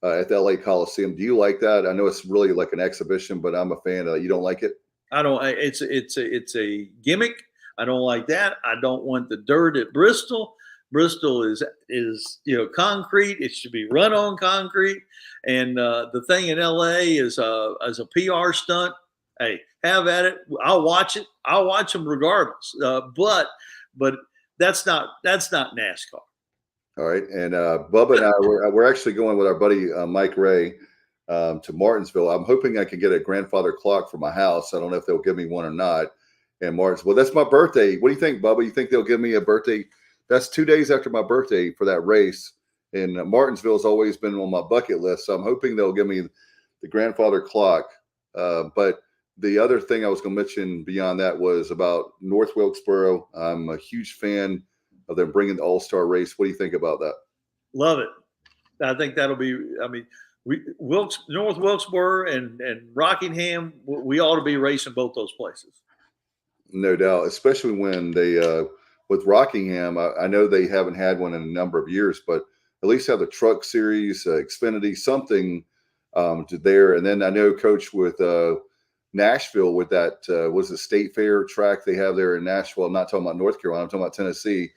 at the LA Coliseum. Do you like that? I know it's really like an exhibition, but I'm a fan of it. You don't like it? I don't. It's a gimmick. I don't like that. I don't want the dirt at Bristol. Bristol is concrete. It should be run on concrete. And the thing in LA is as a PR stunt. Hey, have at it. I'll watch it. I'll watch them regardless. But that's not NASCAR. All right. And Bubba and I, we're actually going with our buddy Mike Ray to Martinsville. I'm hoping I can get a grandfather clock for my house. I don't know if they'll give me one or not. And Martinsville, that's my birthday. What do you think, Bubba? You think they'll give me a birthday? That's 2 days after my birthday for that race. And Martinsville has always been on my bucket list. So I'm hoping they'll give me the grandfather clock. But the other thing I was going to mention beyond that was about North Wilkesboro. I'm a huge fan of them bringing the All-Star race. What do you think about that? Love it. I think that'll be. I mean, North Wilkesboro and Rockingham, we ought to be racing both those places. No doubt, especially when they with Rockingham. I know they haven't had one in a number of years, but at least have the Truck Series, Xfinity, something to there. And then I know, Coach, with Nashville with that was the State Fair track they have there in Nashville. I'm not talking about North Carolina. I'm talking about Tennessee.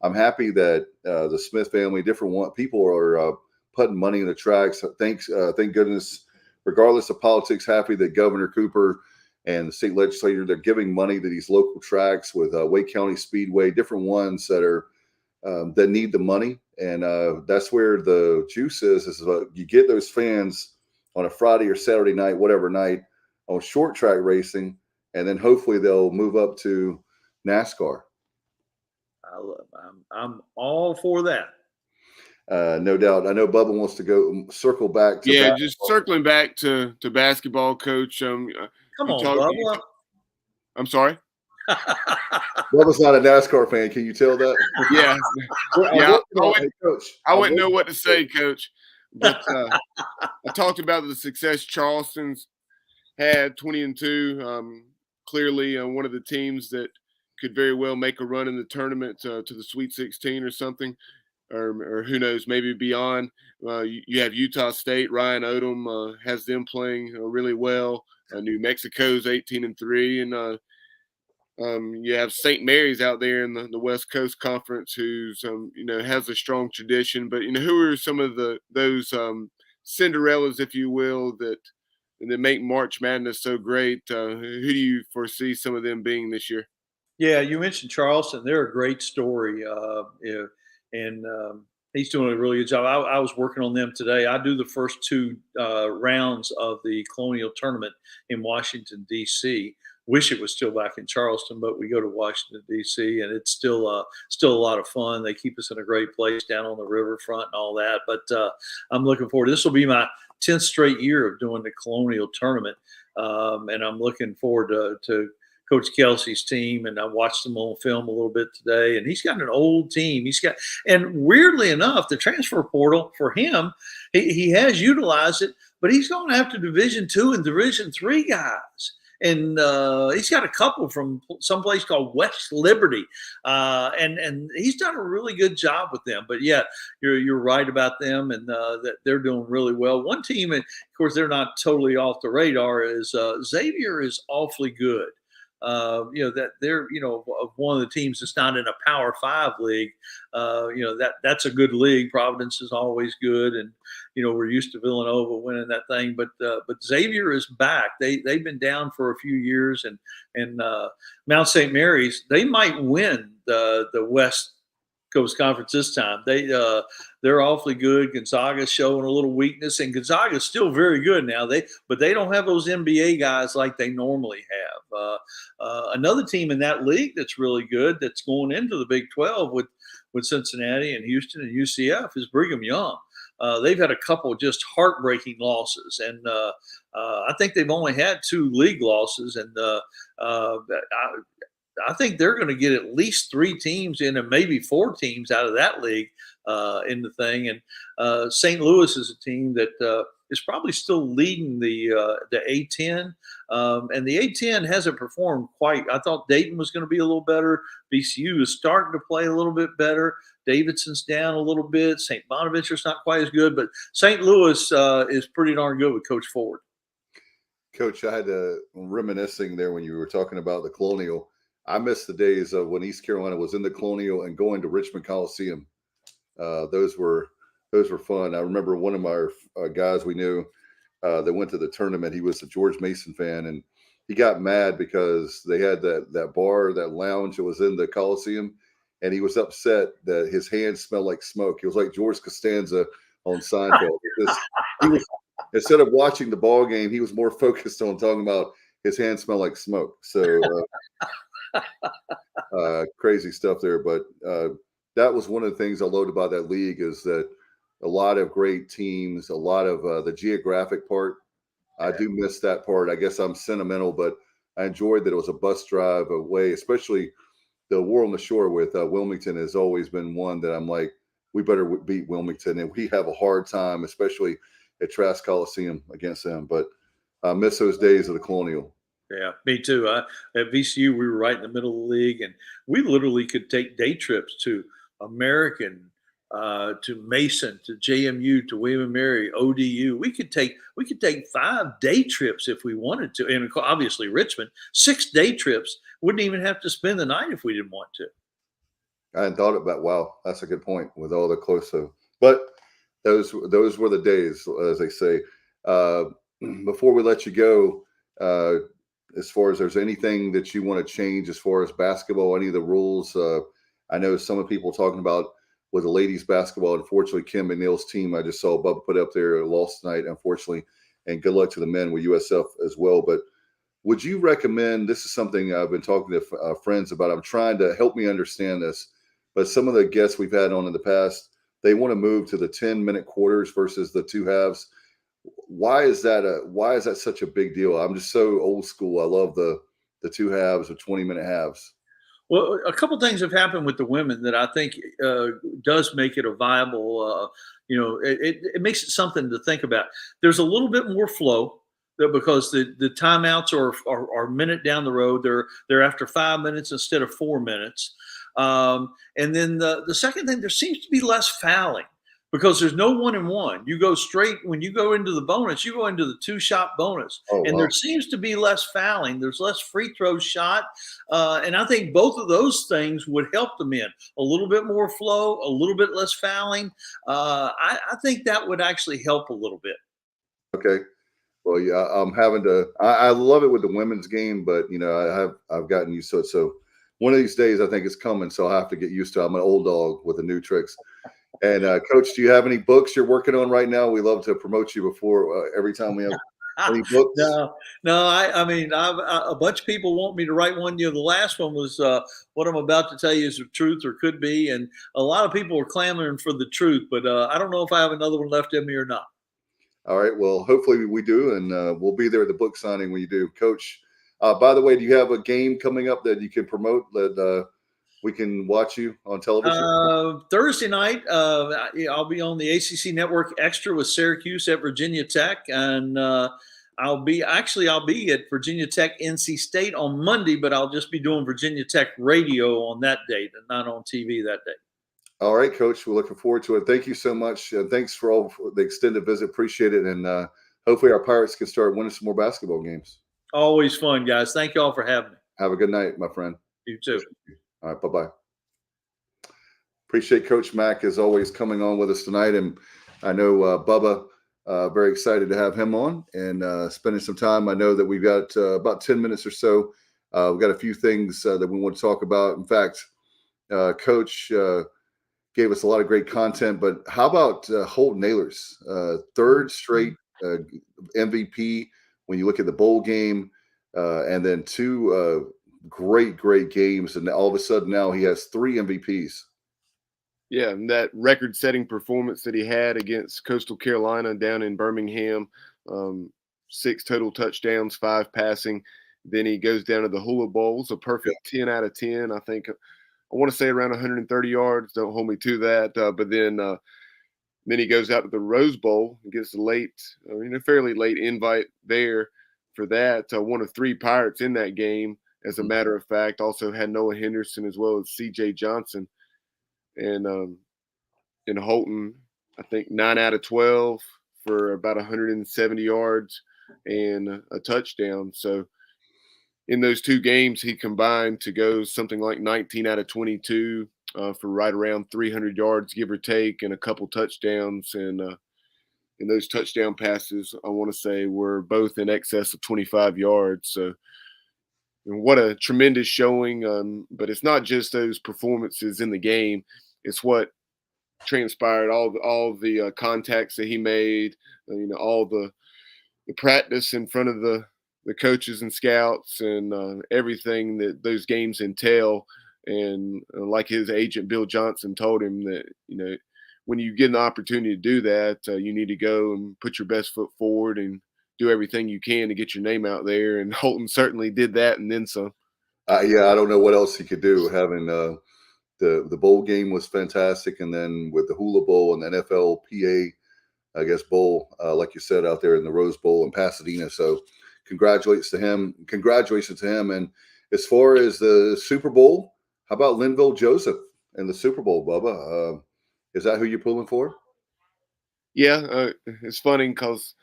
I'm happy that the Smith family, people are putting money in the tracks. Thank goodness, regardless of politics, happy that Governor Cooper and the state legislature, they're giving money to these local tracks with Wake County Speedway, different ones that are that need the money. And that's where the juice is you get those fans on a Friday or Saturday night, whatever night, on short track racing, and then hopefully they'll move up to NASCAR. I'm all for that. No doubt. I know Bubba wants to circle back to basketball. Just circling back to basketball, Coach. Come on, Bubba. I'm sorry? Bubba's not a NASCAR fan. Can you tell that? Yeah. I wouldn't know what to say, Coach. But I talked about the success Charleston's had, 20-2. Clearly one of the teams that could very well make a run in the tournament to the Sweet 16 or something, or who knows, maybe beyond. You have Utah State. Ryan Odom has them playing really well. New Mexico's 18-3, and you have St. Mary's out there in the West Coast Conference, who's has a strong tradition. But who are some of those Cinderellas, if you will, that make March Madness so great? Who do you foresee some of them being this year? Yeah, you mentioned Charleston. They're a great story, and he's doing a really good job. I was working on them today. I do the first 2 rounds of the Colonial Tournament in Washington, D.C. Wish it was still back in Charleston, but we go to Washington, D.C., and it's still a lot of fun. They keep us in a great place down on the riverfront and all that. But I'm looking forward. This will be my 10th straight year of doing the Colonial Tournament, and I'm looking forward to Coach Kelsey's team, and I watched them on film a little bit today, and he's got an old team. And weirdly enough, the transfer portal for him, he has utilized it, but he's going after Division II and Division III guys. And he's got a couple from someplace called West Liberty, and he's done a really good job with them. But yeah, you're right about them, and that they're doing really well. One team, and of course they're not totally off the radar, is Xavier is awfully good. that they're, of one of the teams that's not in a Power 5 league. That's a good league. Providence is always good, and we're used to Villanova winning that thing. But Xavier is back. They've been down for a few years, and Mount St. Mary's, they might win the West Coast Conference this time. They're awfully good. Gonzaga's showing a little weakness, and Gonzaga's still very good now. But they don't have those NBA guys like they normally have. Another team in that league that's really good, that's going into the Big 12 with Cincinnati and Houston and UCF, is Brigham Young. They've had a couple of just heartbreaking losses, and I think they've only had 2 league losses, and I think they're going to get at least 3 teams in, and maybe 4 teams out of that league in the thing. And St. Louis is a team that is probably still leading the A10, and the A10 hasn't performed quite. I thought Dayton was going to be a little better. VCU is starting to play a little bit better. Davidson's down a little bit. St. Bonaventure's not quite as good, but St. Louis is pretty darn good with Coach Ford. Coach, I had reminiscing there when you were talking about the Colonial. I miss the days of when East Carolina was in the Colonial and going to Richmond Coliseum. Those were fun. I remember one of my guys we knew that went to the tournament. He was a George Mason fan, and he got mad because they had that bar, that lounge that was in the Coliseum, and he was upset that his hands smelled like smoke. He was like George Costanza on Seinfeld. Instead of watching the ball game, he was more focused on talking about his hands smell like smoke. So crazy stuff there. But that was one of the things I loved about that league, is that a lot of great teams, a lot of the geographic part. I do miss that part. I guess I'm sentimental, but I enjoyed that it was a bus drive away, especially the War on the Shore with Wilmington has always been one that I'm like, we better beat Wilmington, and we have a hard time, especially at Trask Coliseum against them. But I miss those days of the Colonial. Yeah, me too. At VCU, we were right in the middle of the league, and we literally could take day trips to American, to Mason, to JMU, to William and Mary, ODU. We could take 5 day trips if we wanted to, and obviously Richmond, 6 day trips. Wouldn't even have to spend the night if we didn't want to. I hadn't thought about. Wow, that's a good point with all the close. But those were the days, as they say. Before we let you go, as far as there's anything that you want to change as far as basketball, any of the rules, I know some of people talking about with the ladies basketball. Unfortunately, Kim McNeil's team, I just saw Bubba put up there, lost tonight, unfortunately, and good luck to the men with USF as well. But would you recommend, this is something I've been talking to friends about, I'm trying to help me understand this, but some of the guests we've had on in the past, they want to move to the 10-minute quarters versus the 2 halves. Why is that such a big deal? I'm just so old school. I love the 2 halves or 20-minute halves. Well, a couple things have happened with the women that I think does make it a viable. It makes it something to think about. There's a little bit more flow because the timeouts are a minute down the road. They're after 5 minutes instead of 4 minutes. And then the second thing, there seems to be less fouling, because there's no 1-and-1. You go straight, when you go into the bonus, you go into the 2-shot bonus. Oh, and wow. There seems to be less fouling. There's less free throw shot. And I think both of those things would help the men. A little bit more flow, a little bit less fouling. I think that would actually help a little bit. Okay. Well, yeah, I'm having to, I love it with the women's game, but I've gotten used to it. So one of these days I think it's coming. So I have to get used to it. I'm an old dog with the new tricks. And Coach, do you have any books you're working on right now? We love to promote you before every time we have any books. No. I mean, a bunch of people want me to write one. The last one was what I'm about to tell you is the truth or could be, and a lot of people are clamoring for the truth. But I don't know if I have another one left in me or not. All right. Well, hopefully we do, and we'll be there at the book signing when you do, Coach. By the way, do you have a game coming up that you can promote that we can watch you on television? Thursday night, I'll be on the ACC Network Extra with Syracuse at Virginia Tech, and I'll be at Virginia Tech NC State on Monday, but I'll just be doing Virginia Tech radio on that date and not on TV that day. All right, Coach. We're looking forward to it. Thank you so much. Thanks for the extended visit. Appreciate it, and hopefully our Pirates can start winning some more basketball games. Always fun, guys. Thank you all for having me. Have a good night, my friend. You too. All right, bye-bye. Appreciate Coach Mack, as always, coming on with us tonight. And I know Bubba, very excited to have him on and spending some time. I know that we've got about 10 minutes or so. We've got a few things that we want to talk about. In fact, Coach gave us a lot of great content, but how about Holton Ahlers, third straight MVP when you look at the bowl game, and then two great games, and all of a sudden now he has 3 MVPs. Yeah, and that record-setting performance that he had against Coastal Carolina down in Birmingham, 6 total touchdowns, 5 passing. Then he goes down to the Hula Bowls, a perfect 10 out of 10. I think I want to say around 130 yards. Don't hold me to that. But then he goes out to the Rose Bowl and gets a fairly late invite there for that. One of 3 Pirates in that game, as a matter of fact. Also had Noah Henderson as well as C.J. Johnson. And in Holton, I think 9 out of 12 for about 170 yards and a touchdown. So in those 2 games, he combined to go something like 19 out of 22 for right around 300 yards, give or take, and a couple touchdowns. And in those touchdown passes, I want to say were both in excess of 25 yards. So and what a tremendous showing. But it's not just those performances in the game. It's what transpired, all the contacts that he made, all the practice in front of the coaches and scouts and everything that those games entail. And like his agent, Bill Johnson, told him that, when you get an opportunity to do that, you need to go and put your best foot forward and do everything you can to get your name out there. And Holton certainly did that and then some. Yeah, I don't know what else he could do. Having the bowl game was fantastic, and then with the Hula Bowl and the NFLPA, I guess, bowl, like you said, out there in the Rose Bowl in Pasadena. So congratulations to him. And as far as the Super Bowl, how about Linville Joseph and the Super Bowl, Bubba? Is that who you're pulling for? Yeah, it's funny because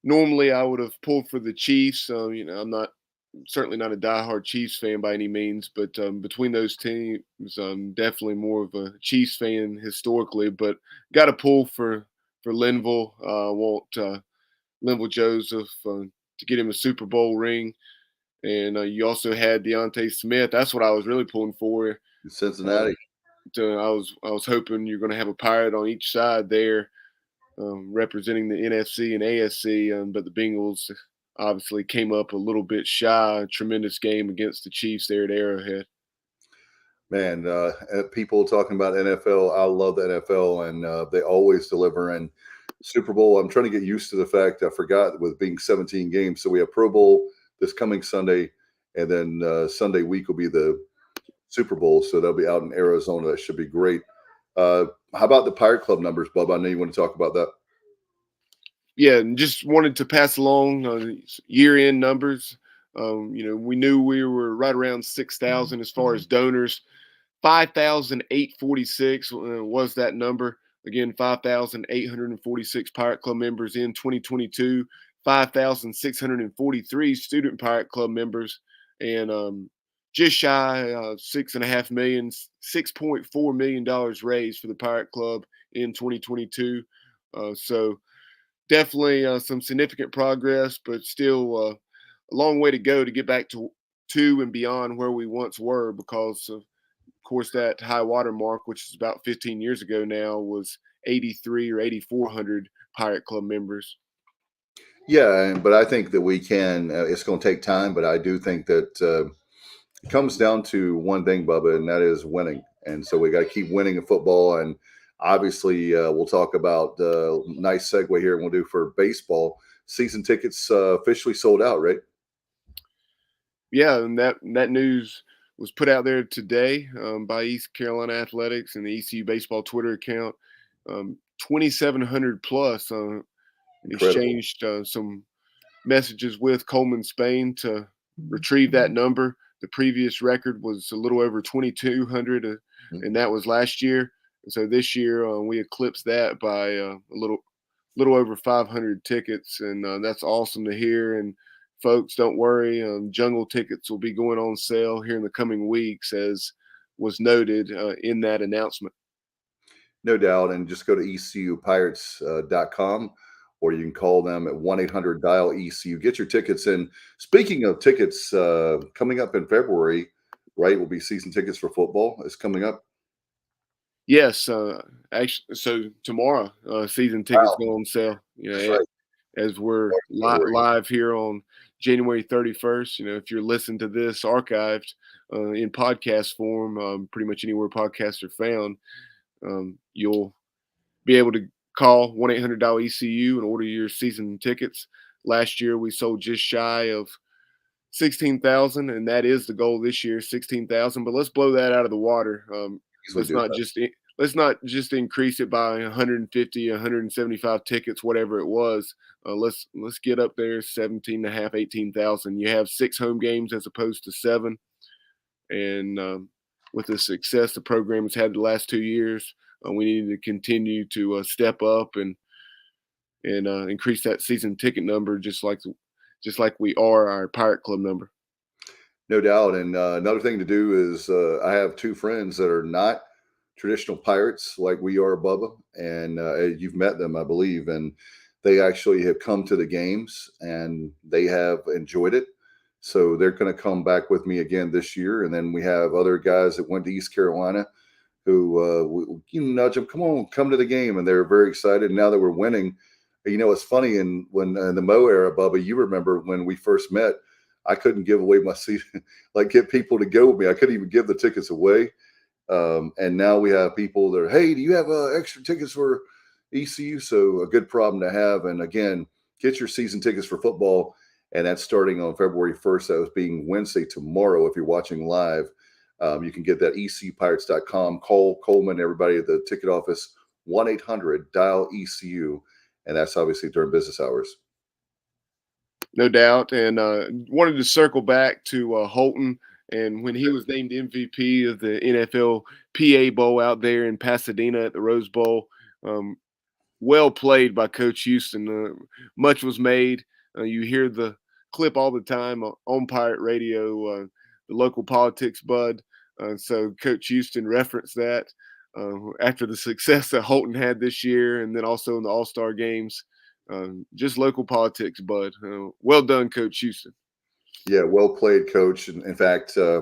normally I would have pulled for the Chiefs. I'm certainly not a diehard Chiefs fan by any means, but between those teams, I'm definitely more of a Chiefs fan historically. But got to pull for Linville. I want Linville Joseph to get him a Super Bowl ring. And you also had Deontay Smith. That's what I was really pulling for. Cincinnati. I was hoping you're going to have a Pirate on each side there, representing the NFC and AFC. But the Bengals obviously came up a little bit shy. Tremendous game against the Chiefs there at Arrowhead. Man, people talking about NFL. I love the NFL, and they always deliver. And Super Bowl, I'm trying to get used to the fact I forgot with being 17 games. So we have Pro Bowl this coming Sunday, and then Sunday week will be the Super Bowl. So they'll be out in Arizona. That should be great. How about the Pirate Club numbers, Bub? I know you want to talk about that. Yeah, and just wanted to pass along year-end numbers. We knew we were right around 6,000 as far as donors. 5,846 was that number. Again, 5,846 Pirate Club members in 2022. 5,643 student Pirate Club members, and just shy $6.5 million, $6.4 million raised for the Pirate Club in 2022. So definitely some significant progress, but still a long way to go to get back to and beyond where we once were, because of course that high water mark, which is about 15 years ago now, was 83 or 8,400 Pirate Club members. Yeah, but I think that we can. It's going to take time, but I do think that it comes down to one thing, Bubba, and that is winning. And so we got to keep winning in football. And obviously, we'll talk about nice segue here. We'll do for baseball. Season tickets officially sold out, right? Yeah, and that news was put out there today by East Carolina Athletics and the ECU Baseball Twitter account. 2,700 plus. Exchanged some messages with Coleman, Spain, to retrieve that number. The previous record was a little over 2,200, and that was last year. And so this year we eclipsed that by a little over 500 tickets, and that's awesome to hear. And folks, don't worry. Jungle tickets will be going on sale here in the coming weeks, as was noted in that announcement. No doubt. And just go to ECUPirates.com, or you can call them at 1-800-DIAL-ECU. Get your tickets in. Speaking of tickets, coming up in February, right, will be season tickets for football. It's coming up. Yes, actually, so tomorrow, season tickets go on sale. That's right. As we're live here on January 31st. If you're listening to this archived in podcast form, pretty much anywhere podcasts are found, you'll be able to call 1-800-ECU and order your season tickets. Last year, we sold just shy of 16,000, and that is the goal this year, 16,000. But let's blow that out of the water. Let's not just increase it by 150, 175 tickets, whatever it was. Let's get up there 17.5, 18,000. You have 6 home games as opposed to 7, and with the success the program has had the last 2 years, we need to continue to step up and increase that season ticket number, just like we are our Pirate Club number. No doubt. And another thing to do is I have 2 friends that are not traditional Pirates like we are, Bubba, and you've met them, I believe, and they actually have come to the games and they have enjoyed it. So they're going to come back with me again this year. And then we have other guys that went to East Carolina who you nudge them, come to the game, and they're very excited. Now that we're winning, it's funny. And when in the Mo era, Bubba, you remember when we first met, I couldn't give away my seat, like get people to go with me. I couldn't even give the tickets away. And now we have people that are, hey, do you have extra tickets for ECU? So a good problem to have. And again, get your season tickets for football. And that's starting on February 1st. That was being Wednesday tomorrow. If you're watching live, you can get that ECUPirates.com. Call Coleman, everybody at the ticket office, 1-800-DIAL-ECU. And that's obviously during business hours. No doubt. And wanted to circle back to Holton. And when he was named MVP of the NFL PA Bowl out there in Pasadena at the Rose Bowl, well played by Coach Houston. Much was made. You hear the clip all the time on Pirate Radio, the local politics bud. So Coach Houston referenced that after the success that Holton had this year, and then also in the All-Star games. Just local politics, bud. Well done, Coach Houston. Yeah, well played, Coach. And in fact, I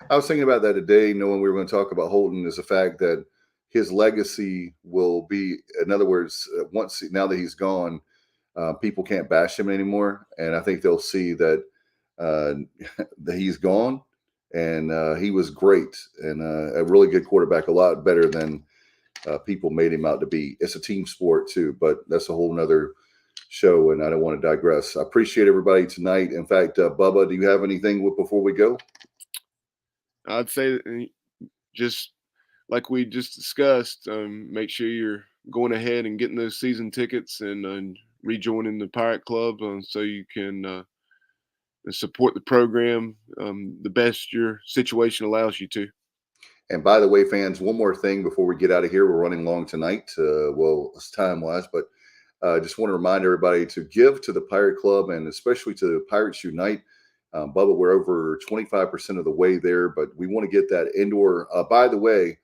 was thinking about that today, knowing we were going to talk about Holton, is the fact that his legacy will be, in other words, now that he's gone, people can't bash him anymore. And I think they'll see that that he's gone, and he was great and a really good quarterback, a lot better than people made him out to be. It's a team sport too, but that's a whole nother show, and I don't want to digress. I appreciate everybody tonight. In fact, Bubba, do you have anything before we go? I'd say just like we just discussed, make sure you're going ahead and getting those season tickets and rejoining the Pirate Club so you can support the program the best your situation allows you to. And by the way, fans, one more thing before we get out of here. We're running long tonight, it's time-wise, but I just want to remind everybody to give to the Pirate Club and especially to Pirates Unite. Bubba, we're over 25% of the way there, but we want to get that indoor. By the way,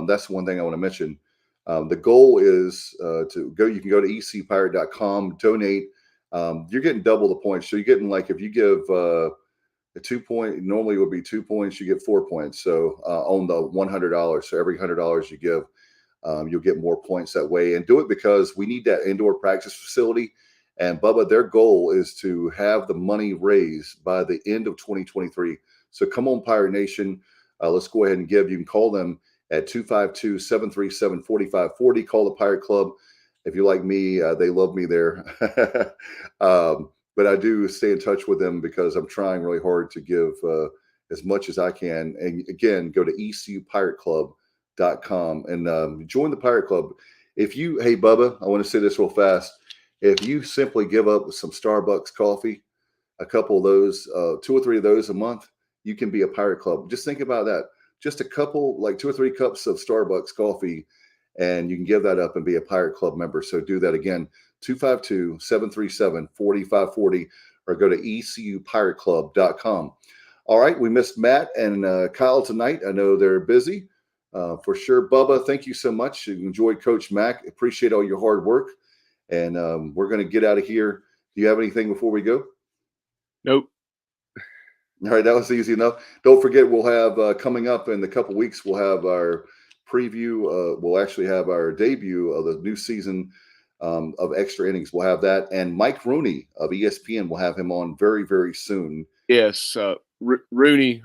that's one thing I want to mention. The goal is to go. You can go to ecpirate.com, donate. You're getting double the points. So you're getting, like, if you give a 2 point, normally it would be 2 points, you get 4 points. So on the $100, so every $100 you give, you'll get more points that way. And do it because we need that indoor practice facility. And Bubba, their goal is to have the money raised by the end of 2023. So come on, Pirate Nation. Let's go ahead and give. You can call them at 252-737-4540. Call the Pirate Club. If you're like me, they love me there. But I do stay in touch with them because I'm trying really hard to give as much as I can. And again, go to ECUPirateClub.com and join the Pirate Club. Hey, Bubba, I want to say this real fast. If you simply give up some Starbucks coffee, a couple of those, 2 or 3 of those a month, you can be a Pirate Club. Just think about that. Just a couple, like 2 or 3 cups of Starbucks coffee, and you can give that up and be a Pirate Club member. So do that again, 252-737-4540. or go to ecupirateclub.com. All right, we missed Matt and Kyle tonight. I know they're busy for sure. Bubba, thank you so much. Enjoyed Coach Mack. Appreciate all your hard work. And we're going to get out of here. Do you have anything before we go? Nope. All right, that was easy enough. Don't forget, we'll have coming up in a couple weeks, we'll have our preview. We'll actually have our debut of the new season of Extra Innings. We'll have that. And Mike Rooney of ESPN, we'll have him on very, very soon. Yes, Rooney,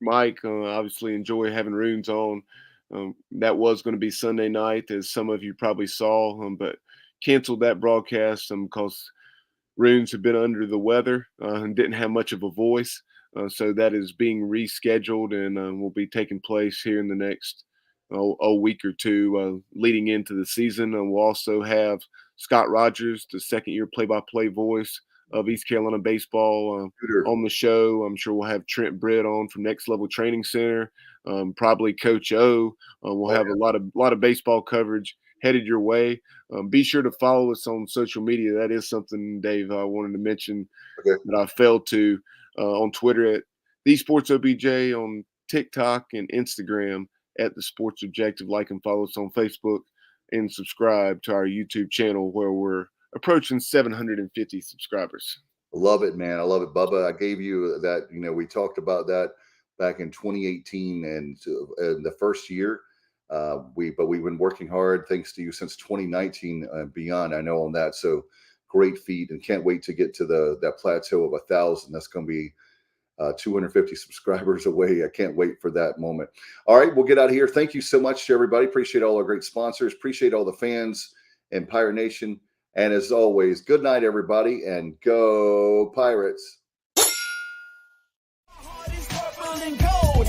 Mike, obviously enjoy having Roons on. That was going to be Sunday night, as some of you probably saw, but canceled that broadcast because Roons have been under the weather and didn't have much of a voice. So that is being rescheduled and will be taking place here in the next a week or two leading into the season. We'll also have Scott Rogers, the second-year play-by-play voice of East Carolina baseball on the show. I'm sure we'll have Trent Britt on from Next Level Training Center. Probably Coach O. We'll have a lot of baseball coverage headed your way. Be sure to follow us on social media. That is something, Dave, I wanted to mention that I failed to. On Twitter at The Sports OBJ, on TikTok and Instagram at The Sports Objective. Like and follow us on Facebook and subscribe to our YouTube channel where we're approaching 750 subscribers. I love it, man. I love it, Bubba. I gave you that, we talked about that back in 2018 and the first year. We've been working hard, thanks to you, since 2019 and beyond. I know on that. So great feat, and can't wait to get to that plateau of 1,000. That's going to be 250 subscribers away. I can't wait for that moment. All right, we'll get out of here. Thank you so much to everybody. Appreciate all our great sponsors. Appreciate all the fans in Pirate Nation. And as always, good night, everybody, and go Pirates.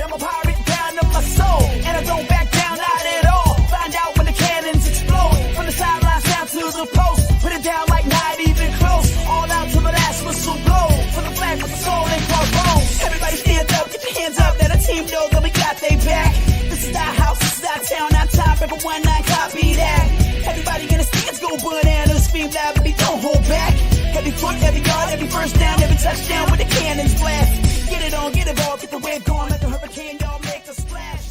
I'm a pirate down to my soul, and I don't back down, not at all. Find out when the cannons explode, from the sidelines down to the post. Put it down like not even close. All out to the last whistle blow. From the flag with the soul and crossbones. Everybody stand up, get your hands up. Let a team know that we got they back. This is our house, this is our town, our time. Every 1-9 copy that. Everybody in the stands go bananas, scream loud, baby, don't hold back. Every foot, every yard, every first down, every touchdown with the cannons blast. Get it on, get it all, get the wave going.